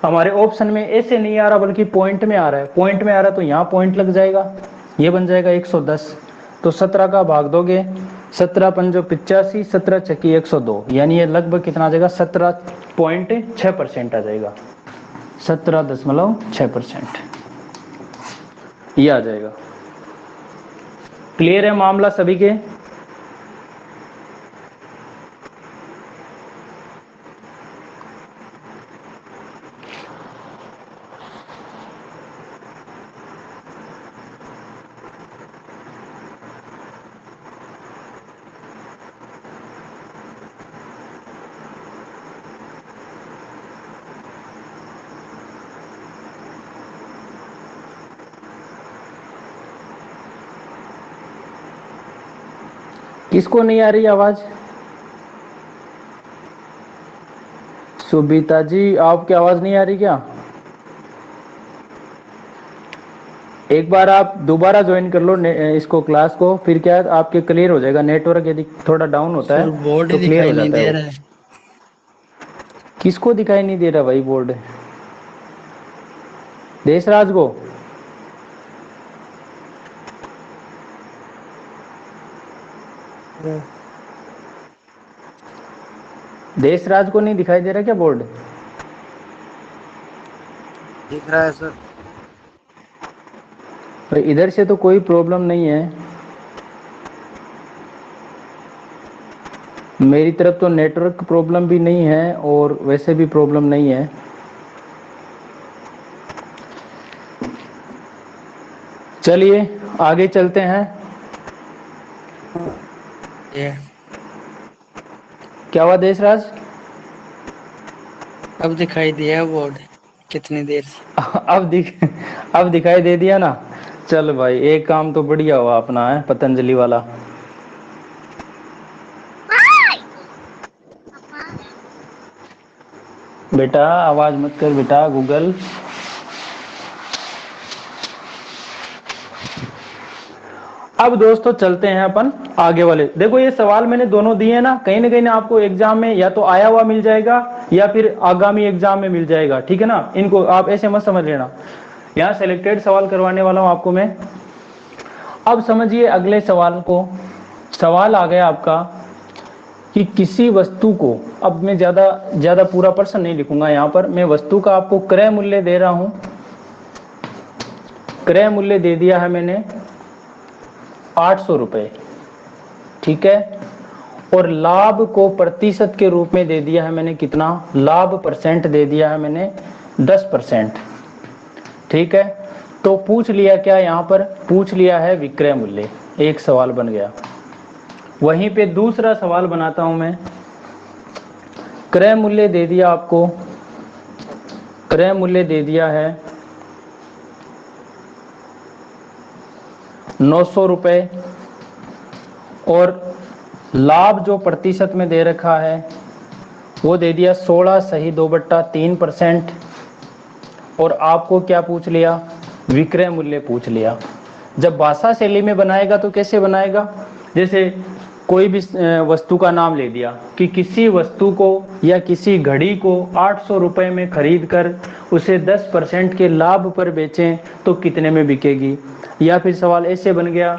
हमारे ऑप्शन में ऐसे नहीं आ रहा बल्कि पॉइंट में आ रहा है, पॉइंट में आ रहा है तो यहाँ पॉइंट लग जाएगा, ये बन जाएगा 110। तो 17 का भाग दोगे, 17 पंजो 85, 17 छक्की 102, यानी ये लगभग कितना आ जाएगा, 17.6% आ जाएगा, 17.6% ये आ जाएगा। क्लियर है मामला सभी के? किसको नहीं आ रही आवाज? सुबीता जी आपकी आवाज नहीं आ रही क्या? एक बार आप दोबारा ज्वाइन कर लो इसको, क्लास को, फिर क्या आपके क्लियर हो जाएगा। नेटवर्क यदि थोड़ा डाउन होता है बोर्ड तो क्लियर दिखाई हो नहीं जाता दे है। रहा है। किसको दिखाई नहीं दे रहा भाई बोर्ड? देशराज को? देशराज को नहीं दिखाई दे रहा क्या बोर्ड? दिख रहा है सर। भाई इधर से तो कोई प्रॉब्लम नहीं है, मेरी तरफ तो नेटवर्क प्रॉब्लम भी नहीं है और वैसे भी प्रॉब्लम नहीं है। चलिए आगे चलते हैं। ये क्या हुआ देशराज? अब दिखाई दिया बोर्ड कितनी देर से। अब दिखाई दे दिया ना। चल भाई एक काम तो बढ़िया हुआ अपना, है पतंजलि वाला। बेटा आवाज मत कर बेटा, गूगल। अब दोस्तों चलते हैं अपन आगे वाले। देखो ये सवाल मैंने दोनों दिए ना, कहीं ना आपको एग्जाम में या तो आया हुआ मिल जाएगा या फिर आगामी एग्जाम में मिल जाएगा, ठीक है ना। इनको आप ऐसे मत समझ लेना, यहाँ सेलेक्टेड सवाल करवाने वाला हूं आपको मैं। अब समझिए अगले सवाल को। सवाल आ गया आपका कि किसी वस्तु को, अब मैं ज्यादा पूरा प्रश्न नहीं लिखूंगा यहाँ पर, मैं वस्तु का आपको क्रय मूल्य दे रहा हूं। क्रय मूल्य दे दिया है मैंने 800 रुपए, ठीक है। और लाभ को प्रतिशत के रूप में दे दिया है मैंने कितना, लाभ परसेंट दे दिया है मैंने 10%, ठीक है। तो पूछ लिया क्या, यहाँ पर पूछ लिया है विक्रय मूल्य, एक सवाल बन गया। वहीं पे दूसरा सवाल बनाता हूं मैं। क्रय मूल्य दे दिया आपको, क्रय मूल्य दे दिया है 900 रुपए, और लाभ जो प्रतिशत में दे रखा है वो दे दिया 16 सही 2/3%। और आपको क्या पूछ लिया, विक्रय मूल्य पूछ लिया। जब भाषा शैली में बनाएगा तो कैसे बनाएगा, जैसे कोई भी वस्तु का नाम ले दिया कि किसी वस्तु को या किसी घड़ी को 800 रुपए में खरीद कर उसे 10% के लाभ पर बेचें तो कितने में बिकेगी। या फिर सवाल ऐसे बन गया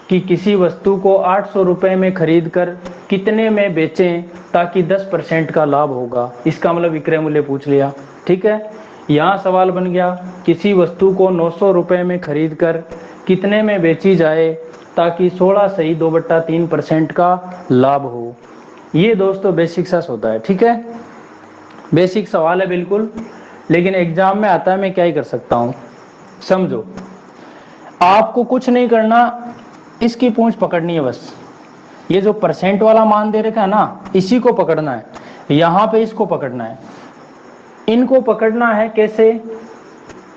कि किसी वस्तु को 800 रुपए में खरीद कर कितने में बेचें ताकि 10% का लाभ होगा, इसका मतलब विक्रय मूल्य पूछ लिया, ठीक है। यहाँ सवाल बन गया किसी वस्तु को 900 रुपए में खरीद कर कितने में बेची जाए ताकि 16 सही 2/3% का लाभ हो। ये दोस्तों बेसिक सा होता है, ठीक है। बेसिक सवाल है बिल्कुल, लेकिन एग्जाम में आता है, मैं क्या ही कर सकता हूँ। समझो, आपको कुछ नहीं करना, इसकी पूंछ पकड़नी है बस। ये जो परसेंट वाला मान दे रखा है ना, इसी को पकड़ना है, यहाँ पे इसको पकड़ना है, इनको पकड़ना है। कैसे?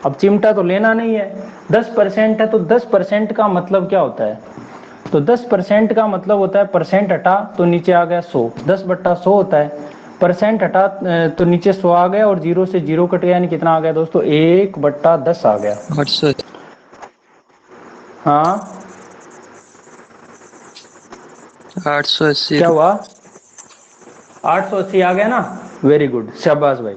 अब चिमटा तो लेना नहीं है, 10% है तो 10% का मतलब क्या होता है? तो 10% का मतलब होता है परसेंट हटा तो नीचे आ गया 100, 10/100 होता है। परसेंट हटा तो नीचे 100 आ गया और 0 से 0 कट गया, यानी कितना आ गया दोस्तों? 1/10 आ गया। 800 हाँ 880 क्या हुआ? 880 आ गया ना, वेरी गुड, शाबाश भाई।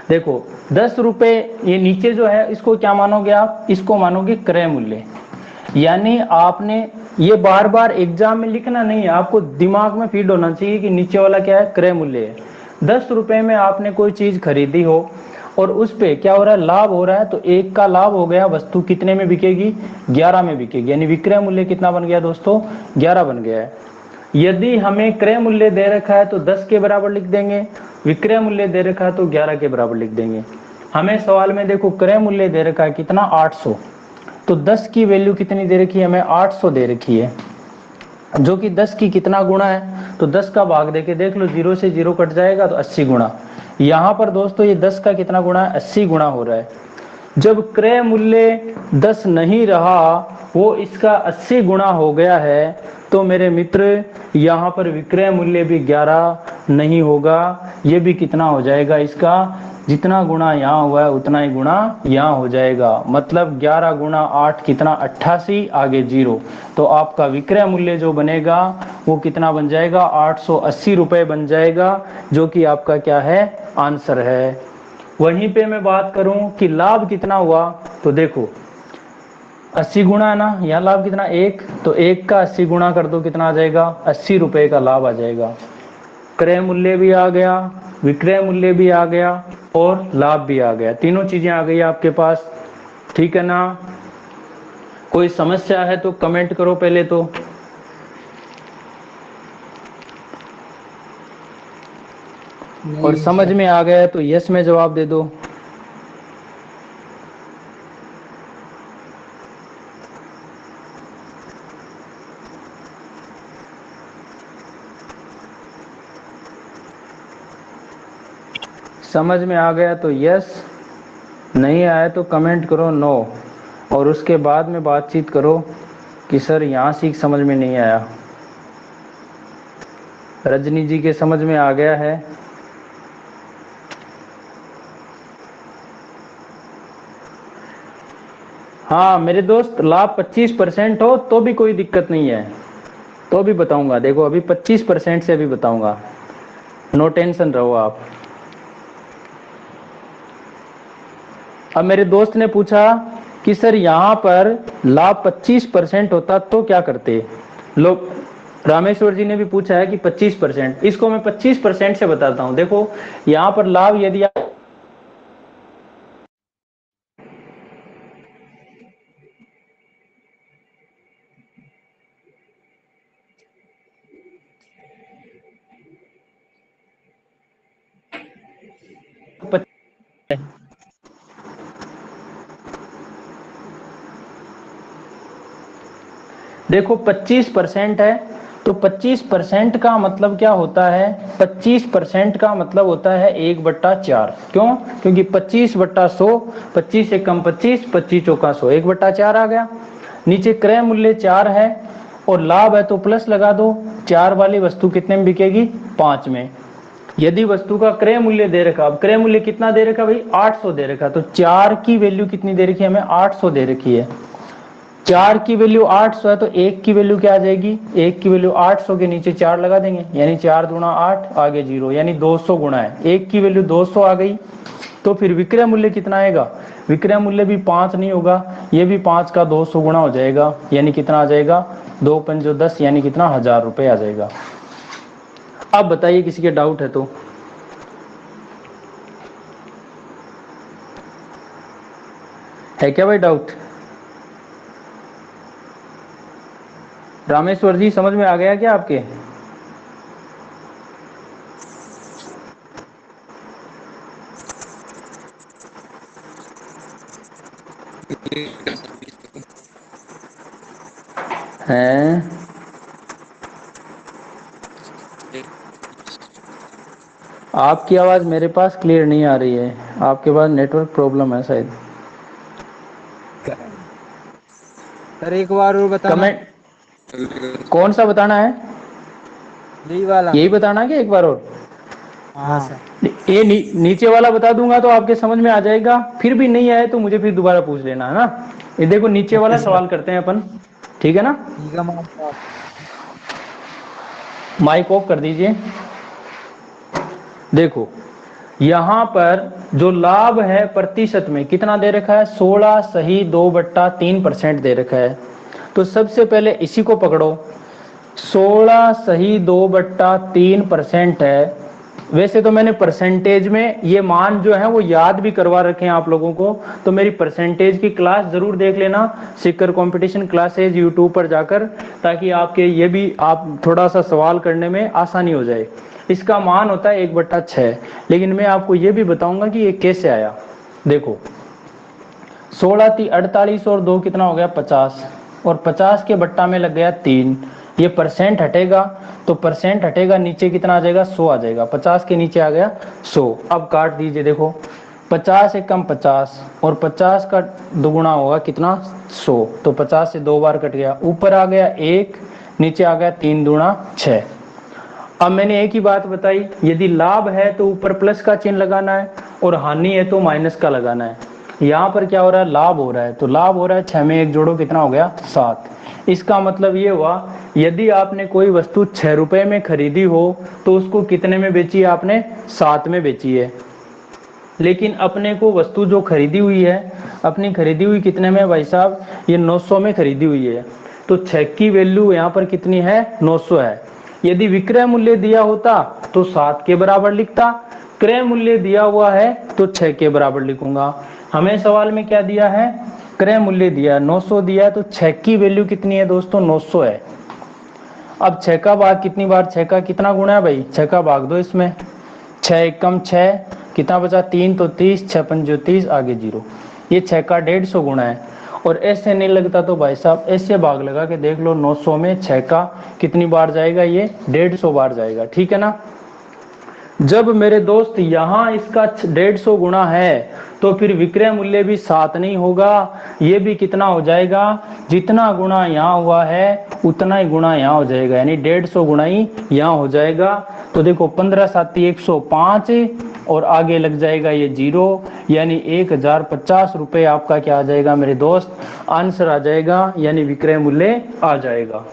देखो 10 रुपए, ये नीचे जो है इसको क्या मानोगे आप? इसको मानोगे क्रय मूल्य। यानी आपने ये बार बार एग्जाम में लिखना नहीं है, आपको दिमाग में फीड होना चाहिए कि नीचे वाला क्या है? क्रय मूल्य है। 10 रुपए में आपने कोई चीज खरीदी हो और उस पे क्या हो रहा है? लाभ हो रहा है, तो एक का लाभ हो गया, वस्तु कितने में बिकेगी? 11 में बिकेगी, यानी विक्रय मूल्य कितना बन गया दोस्तों? 11 बन गया है। यदि हमें क्रय मूल्य दे रखा है तो 10 के बराबर लिख देंगे, विक्रय मूल्य दे रखा है तो 11 के बराबर लिख देंगे। हमें सवाल में देखो क्रय मूल्य दे रखा है कितना? 800, तो 10 की वैल्यू कितनी दे रखी है हमें? 800 दे रखी है, जो कि 10 की कितना गुणा है? तो 10 का भाग देके देख लो, 0 से 0 कट जाएगा तो 80 गुणा। यहाँ पर दोस्तों ये 10 का कितना गुणा है? 80 गुणा हो रहा है। जब क्रय मूल्य 10 नहीं रहा, वो इसका 80 गुणा हो गया है, तो मेरे मित्र यहाँ पर विक्रय मूल्य भी 11 नहीं होगा, ये भी कितना हो जाएगा? इसका जितना गुणा यहाँ हुआ है उतना ही गुणा यहाँ हो जाएगा। मतलब 11 गुणा 8 कितना? 88, आगे 0। तो आपका विक्रय मूल्य जो बनेगा वो कितना बन जाएगा? 880 रुपए बन जाएगा, जो कि आपका क्या है? आंसर है। वहीं पे मैं बात करूं कि लाभ कितना हुआ, तो देखो 80 गुणा है ना, यहाँ लाभ कितना? 1, तो 1 का 80 गुणा कर दो, कितना आ जाएगा? 80 रुपए का लाभ आ जाएगा। क्रय मूल्य भी आ गया, विक्रय मूल्य भी आ गया और लाभ भी आ गया, तीनों चीजें आ गई आपके पास। ठीक है ना? कोई समस्या है तो कमेंट करो पहले तो। और नहीं समझ सर। में आ गया है तो यस में जवाब दे दो। समझ में आ गया तो यस, नहीं आया तो कमेंट करो नो, और उसके बाद में बातचीत करो कि सर यहाँ सीख समझ में नहीं आया। रजनी जी के समझ में आ गया है? हाँ मेरे दोस्त, लाभ 25% हो तो भी कोई दिक्कत नहीं है, तो भी बताऊंगा। देखो अभी 25% से भी बताऊंगा, नो टेंशन रहो आप। अब मेरे दोस्त ने पूछा कि सर यहाँ पर लाभ 25% होता तो क्या करते लोग? रामेश्वर जी ने भी पूछा है कि 25%, इसको मैं 25% से बताता हूँ। देखो यहाँ पर लाभ यदि आप देखो 25% है, तो 25% का मतलब क्या होता है? 25% का मतलब होता है 1/4। क्यों? क्योंकि 25/100, 25 एकम 25, 25 चौका 100, 1/4 आ गया। नीचे क्रय मूल्य 4 है और लाभ है तो प्लस लगा दो। 4 वाली वस्तु कितने में बिकेगी? 5 में। यदि वस्तु का क्रय मूल्य दे रखा, अब क्रय मूल्य कितना दे रखा भाई? 800 दे रखा, तो 4 की वैल्यू कितनी दे रखी है हमें? 800 दे रखी है। 4 की वैल्यू 800 है तो 1 की वैल्यू क्या आ जाएगी? 1 की वैल्यू 800 के नीचे 4 लगा देंगे, यानी 4 दूना 8, आगे 0, यानी 200 गुणा है। 1 की वैल्यू 200 आ गई, तो फिर विक्रय मूल्य कितना आएगा? विक्रय मूल्य भी 5 नहीं होगा, ये भी 5 का 200 गुणा हो जाएगा, यानी कितना आ जाएगा? 2 पंजो 10, यानी कितना? 1000 रुपए आ जाएगा। अब बताइए किसी के डाउट है तो। है क्या भाई डाउट? रामेश्वर जी समझ में आ गया क्या आपके? हैं? आपकी आवाज मेरे पास क्लियर नहीं आ रही है, आपके पास नेटवर्क प्रॉब्लम है शायद। सर एक बार और बताना। कमेंट कौन सा बताना है? यही वाला। यही बताना है कि एक बार और? हाँ सर। ये नीचे वाला बता दूंगा तो आपके समझ में आ जाएगा, फिर भी नहीं आए तो मुझे फिर दोबारा पूछ लेना है ना। ये देखो नीचे वाला ओके सर। सवाल करते हैं अपन, ठीक है ना? ठीक है मैम साहब। माइक ऑफ कर दीजिए। देखो यहां पर जो लाभ है प्रतिशत में कितना दे रखा है, 16(2/3% दे रखा है। तो सबसे पहले इसी को पकड़ो, 16(2/3% है। वैसे तो मैंने परसेंटेज में ये मान जो है वो याद भी करवा रखे हैं आप लोगों को, तो मेरी परसेंटेज की क्लास जरूर देख लेना, सीकर कंपटीशन क्लासेज यूट्यूब पर जाकर, ताकि आपके ये भी आप थोड़ा सा सवाल करने में आसानी हो जाए। इसका मान होता है 1/6, लेकिन मैं आपको ये भी बताऊंगा कि ये कैसे आया। देखो 16 × 48 और 2 कितना हो गया 50, और 50 के बट्टा में लग गया 3। ये परसेंट हटेगा तो परसेंट हटेगा, नीचे कितना आ जाएगा 100 आ जाएगा, 50 के नीचे आ गया 100। अब काट दीजिए, देखो 50 से कम 50 और 50 का दुगुना होगा कितना 100, तो 50 से 2 बार कट गया, ऊपर आ गया 1, नीचे आ गया 3 दूना 6। अब मैंने एक ही बात बताई, यदि लाभ है तो ऊपर प्लस का चिन्ह लगाना है और हानि है तो माइनस का लगाना है। यहाँ पर क्या हो रहा है, लाभ हो रहा है, तो लाभ हो रहा है 6 में 1 जोड़ो कितना हो गया 7। इसका मतलब ये हुआ यदि आपने कोई वस्तु 6 रुपए में खरीदी हो तो उसको कितने में बेची है आपने, 7 में बेची है। लेकिन अपने को वस्तु जो खरीदी हुई है, अपनी खरीदी हुई कितने में भाई साहब, ये 900 में खरीदी हुई है, तो 6 की वैल्यू यहाँ पर कितनी है 900 है। यदि विक्रय मूल्य दिया होता तो 7 के बराबर लिखता, क्रय मूल्य दिया हुआ है तो 6 के बराबर लिखूंगा। हमें सवाल में क्या दिया है, क्रय मूल्य दिया 900 दिया है, तो 6 की वैल्यू कितनी है दोस्तों 900 है। अब 6 का भाग कितनी बार, 6 का कितना गुणा है भाई, 6 का भाग दो इसमें, 6 एकम 6 कितना बचा 3, तो 30, 6 पंजो 30, आगे 0। ये 6 का 150 गुणा है। और ऐसे नहीं लगता तो भाई साहब ऐसे भाग लगा के देख लो, 900 में 6 का कितनी बार जाएगा, ये 150 बार जाएगा, ठीक है ना। जब मेरे दोस्त यहाँ इसका 150 गुणा है तो फिर विक्रय मूल्य भी 7 नहीं होगा, ये भी कितना हो जाएगा, जितना गुणा यहाँ हुआ है उतना ही गुणा यहाँ हो जाएगा, यानी 150 गुणा ही यहाँ हो जाएगा। तो देखो 15 7 105 और आगे लग जाएगा ये 0, यानी 1050 रुपए आपका क्या आ जाएगा मेरे दोस्त, आंसर आ जाएगा, यानी विक्रय मूल्य आ जाएगा।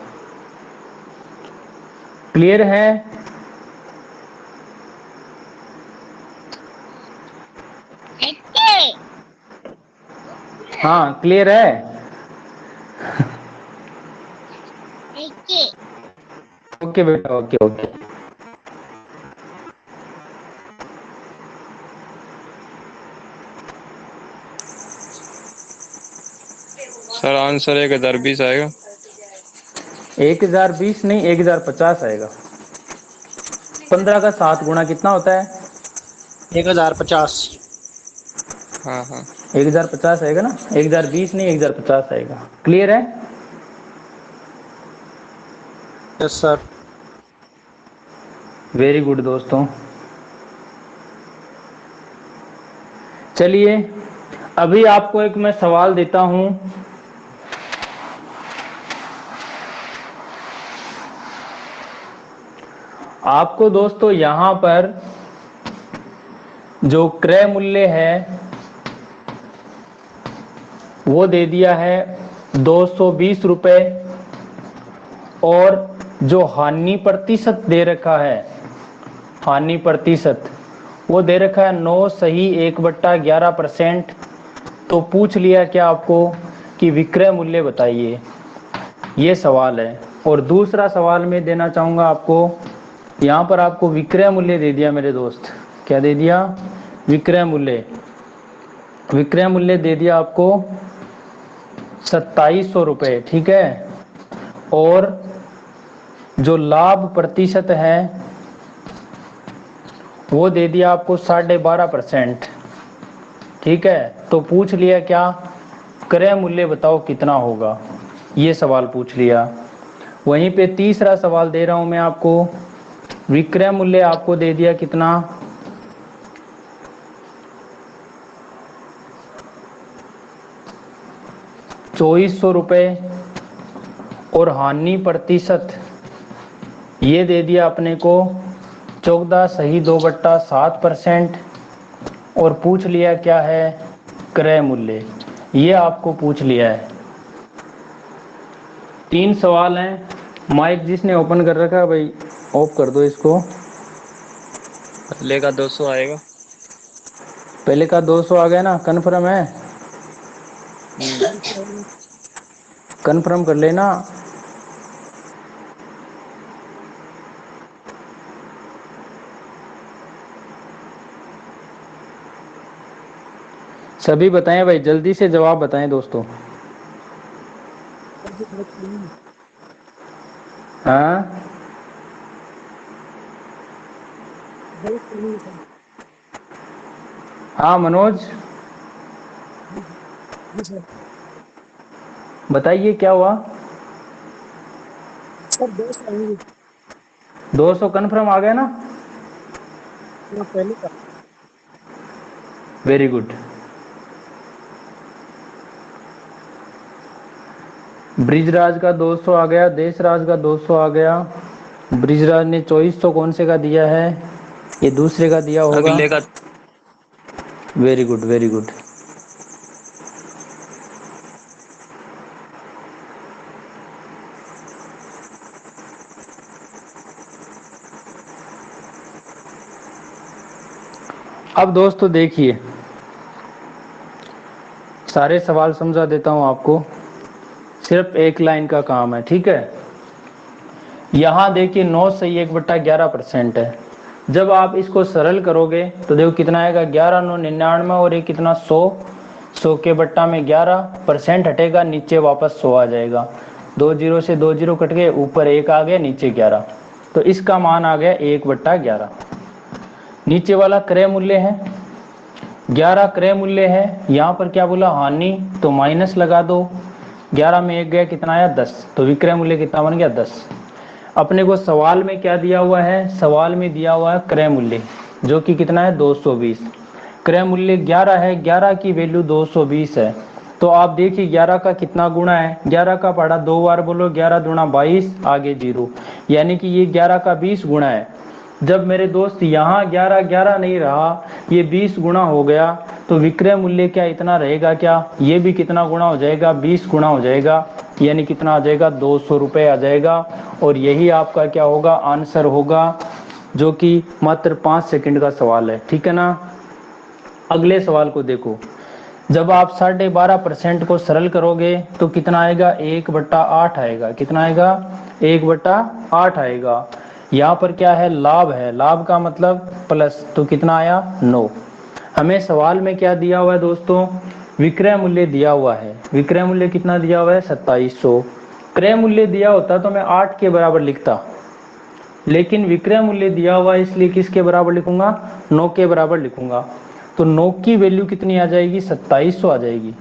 क्लियर है? हाँ क्लियर है। ओके बेटा, ओके ओके। सर आंसर 1020 आएगा। 1020 नहीं, 1050 आएगा। 15 का 7 गुणा कितना होता है, 1050। हाँ हाँ 1050 आएगा ना, 1020 नहीं 1050 आएगा। क्लियर है? Yes sir. वेरी गुड दोस्तों। चलिए अभी आपको एक मैं सवाल देता हूं, आपको दोस्तों यहां पर जो क्रय मूल्य है वो दे दिया है 220 रुपए, और जो हानि प्रतिशत दे रखा है, हानि प्रतिशत वो दे रखा है 9 सही 1/11%। तो पूछ लिया क्या आपको कि विक्रय मूल्य बताइए, ये सवाल है। और दूसरा सवाल मैं देना चाहूंगा आपको, यहाँ पर आपको विक्रय मूल्य दे दिया मेरे दोस्त, क्या दे दिया, विक्रय मूल्य, विक्रय मूल्य दे दिया आपको 2700 रुपये, ठीक है। और जो लाभ प्रतिशत है वो दे दिया आपको 12.5%, ठीक है। तो पूछ लिया क्या, क्रय मूल्य बताओ कितना होगा, ये सवाल पूछ लिया। वहीं पे तीसरा सवाल दे रहा हूं मैं आपको, विक्रय मूल्य आपको दे दिया कितना ₹2400 और हानि प्रतिशत ये दे दिया अपने को 14.2/7% और पूछ लिया क्या है क्रय मूल्य, ये आपको पूछ लिया है। 3 सवाल हैं। माइक जिसने ओपन कर रखा है भाई ऑफ कर दो इसको। पहले का 200 आएगा। पहले का 200 आ गया ना, कन्फर्म है? कन्फर्म कर लेना। सभी बताएं भाई, जल्दी से जवाब बताएं दोस्तों। हाँ हाँ मनोज बताइए क्या हुआ? 200 कन्फर्म आ गया ना? Very good. ब्रिजराज का 200 आ गया, देशराज का 200 आ गया। ब्रिजराज ने 2400 कौन से का दिया है? ये दूसरे का दिया होगा। अगले का वेरी गुड वेरी गुड। अब दोस्तों देखिए, सारे सवाल समझा देता हूं आपको, सिर्फ एक लाइन का काम है, ठीक है। यहां देखिए 9 सही 1/11% है। जब आप इसको सरल करोगे तो देखो कितना आएगा, 11 9 99 और ये कितना 100 के बट्टा में 11% हटेगा, नीचे वापस 100 आ जाएगा। 2 0 से 2 0 कट गए, ऊपर 1 आ गया, नीचे 11, तो इसका मान आ गया 1/11। नीचे वाला क्रय मूल्य है 11, क्रय मूल्य है। यहाँ पर क्या बोला हानि, तो माइनस लगा दो, 11 में 1 गया, कितना आया 10, तो विक्रय मूल्य कितना बन गया 10। अपने को सवाल में क्या दिया हुआ है, सवाल में दिया हुआ है क्रय मूल्य जो कि कितना है 220। क्रय मूल्य 11 है, 11 की वैल्यू 220 है। तो आप देखिए 11 का कितना गुणा है, 11 का पढ़ा 2 बार बोलो, 11 दूना 22, आगे 0, यानी कि ये 11 का 20 गुणा है। जब मेरे दोस्त यहाँ 11 11 नहीं रहा, ये 20 गुणा हो गया, तो विक्रय मूल्य क्या इतना रहेगा क्या? ये भी कितना गुणा हो जाएगा, 20 गुणा हो जाएगा, यानी कितना आ जाएगा 200 रुपये आ जाएगा। और यही आपका क्या होगा, आंसर होगा, जो कि मात्र 5 सेकंड का सवाल है, ठीक है ना। अगले सवाल को देखो, जब आप 12.5% को सरल करोगे तो कितना आएगा, 1/8 आएगा। कितना आएगा, 1/8 आएगा। यहाँ पर क्या है, लाभ है, लाभ का मतलब प्लस, तो कितना आया 9। हमें सवाल में क्या दिया हुआ है दोस्तों, विक्रय मूल्य दिया हुआ है। विक्रय मूल्य कितना दिया हुआ है 2700। क्रय मूल्य दिया होता तो मैं 8 के बराबर लिखता, लेकिन विक्रय मूल्य दिया हुआ है इसलिए किसके बराबर लिखूंगा, 9 के बराबर लिखूंगा। तो 9 की वैल्यू कितनी आ जाएगी, 2700 आ जाएगी,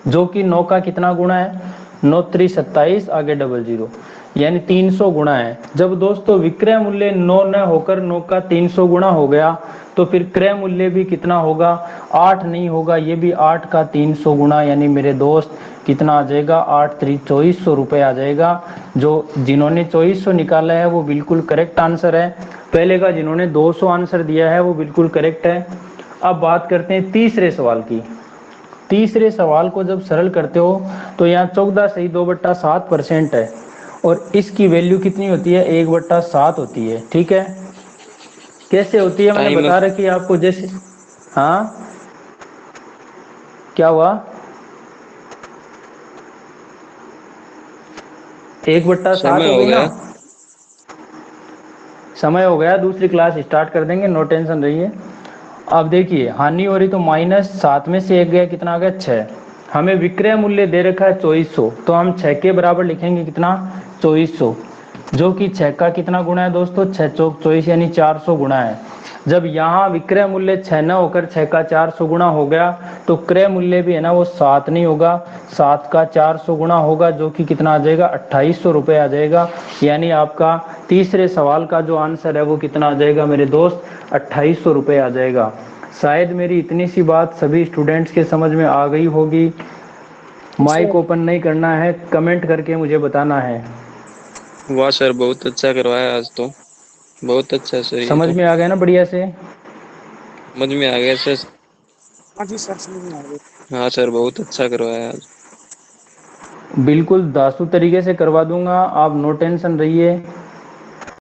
जो कि 9 का कितना गुणा है, 9 3 27, आगे 00, यानी 300 गुणा है। जब दोस्तों विक्रय मूल्य 9 न होकर 9 का 300 गुणा हो गया, तो फिर क्रय मूल्य भी कितना होगा, 8 नहीं होगा, ये भी 8 का 300 गुणा, यानी मेरे दोस्त कितना आ जाएगा, 8 3 2400 रुपये आ जाएगा। जो जिन्होंने 2400 निकाला है वो बिल्कुल करेक्ट आंसर है। पहले का जिन्होंने 200 आंसर दिया है वो बिल्कुल करेक्ट है। अब बात करते हैं तीसरे सवाल की। तीसरे सवाल को जब सरल करते हो तो यहाँ 14.2/7% है, और इसकी वैल्यू कितनी होती है, 1/7 होती है, ठीक है। कैसे होती है मैंने बता रखी है आपको, जैसे हाँ क्या हुआ, 1/7 हो गई ना। समय हो गया, दूसरी क्लास स्टार्ट कर देंगे, नो टेंशन रहिए। अब देखिए हानि हो रही, तो -7 में से 1 गया, कितना आ गया 6। हमें विक्रय मूल्य दे रखा है 2400, तो हम 6 के बराबर लिखेंगे कितना, 2400, जो कि 6 का कितना गुणा है दोस्तों, 6 चौक 24, यानी 400 गुणा है। जब यहाँ विक्रय मूल्य 6 न होकर 6 का 400 गुणा हो गया, तो क्रय मूल्य भी है ना वो 7 नहीं होगा, 7 का 400 गुणा होगा, जो कि कितना आ जाएगा, 2800 रुपये आ जाएगा। यानी आपका तीसरे सवाल का जो आंसर है वो कितना आ जाएगा मेरे दोस्त, 2800 रुपये आ जाएगा। शायद मेरी इतनी सी बात सभी स्टूडेंट्स के समझ में आ गई होगी। माइक ओपन नहीं करना है, कमेंट करके मुझे बताना है। वाह सर, बहुत अच्छा करवाया आज तो, बहुत अच्छा सर। ये समझ तो में आ गया ना बढ़िया से? समझ में आ गया सर। हाँ जी सर, समझ में आ गया। हाँ सर, बहुत अच्छा करवाया आज। बिल्कुल दासू तरीके से करवा दूंगा, आप नो टेंशन रहिए।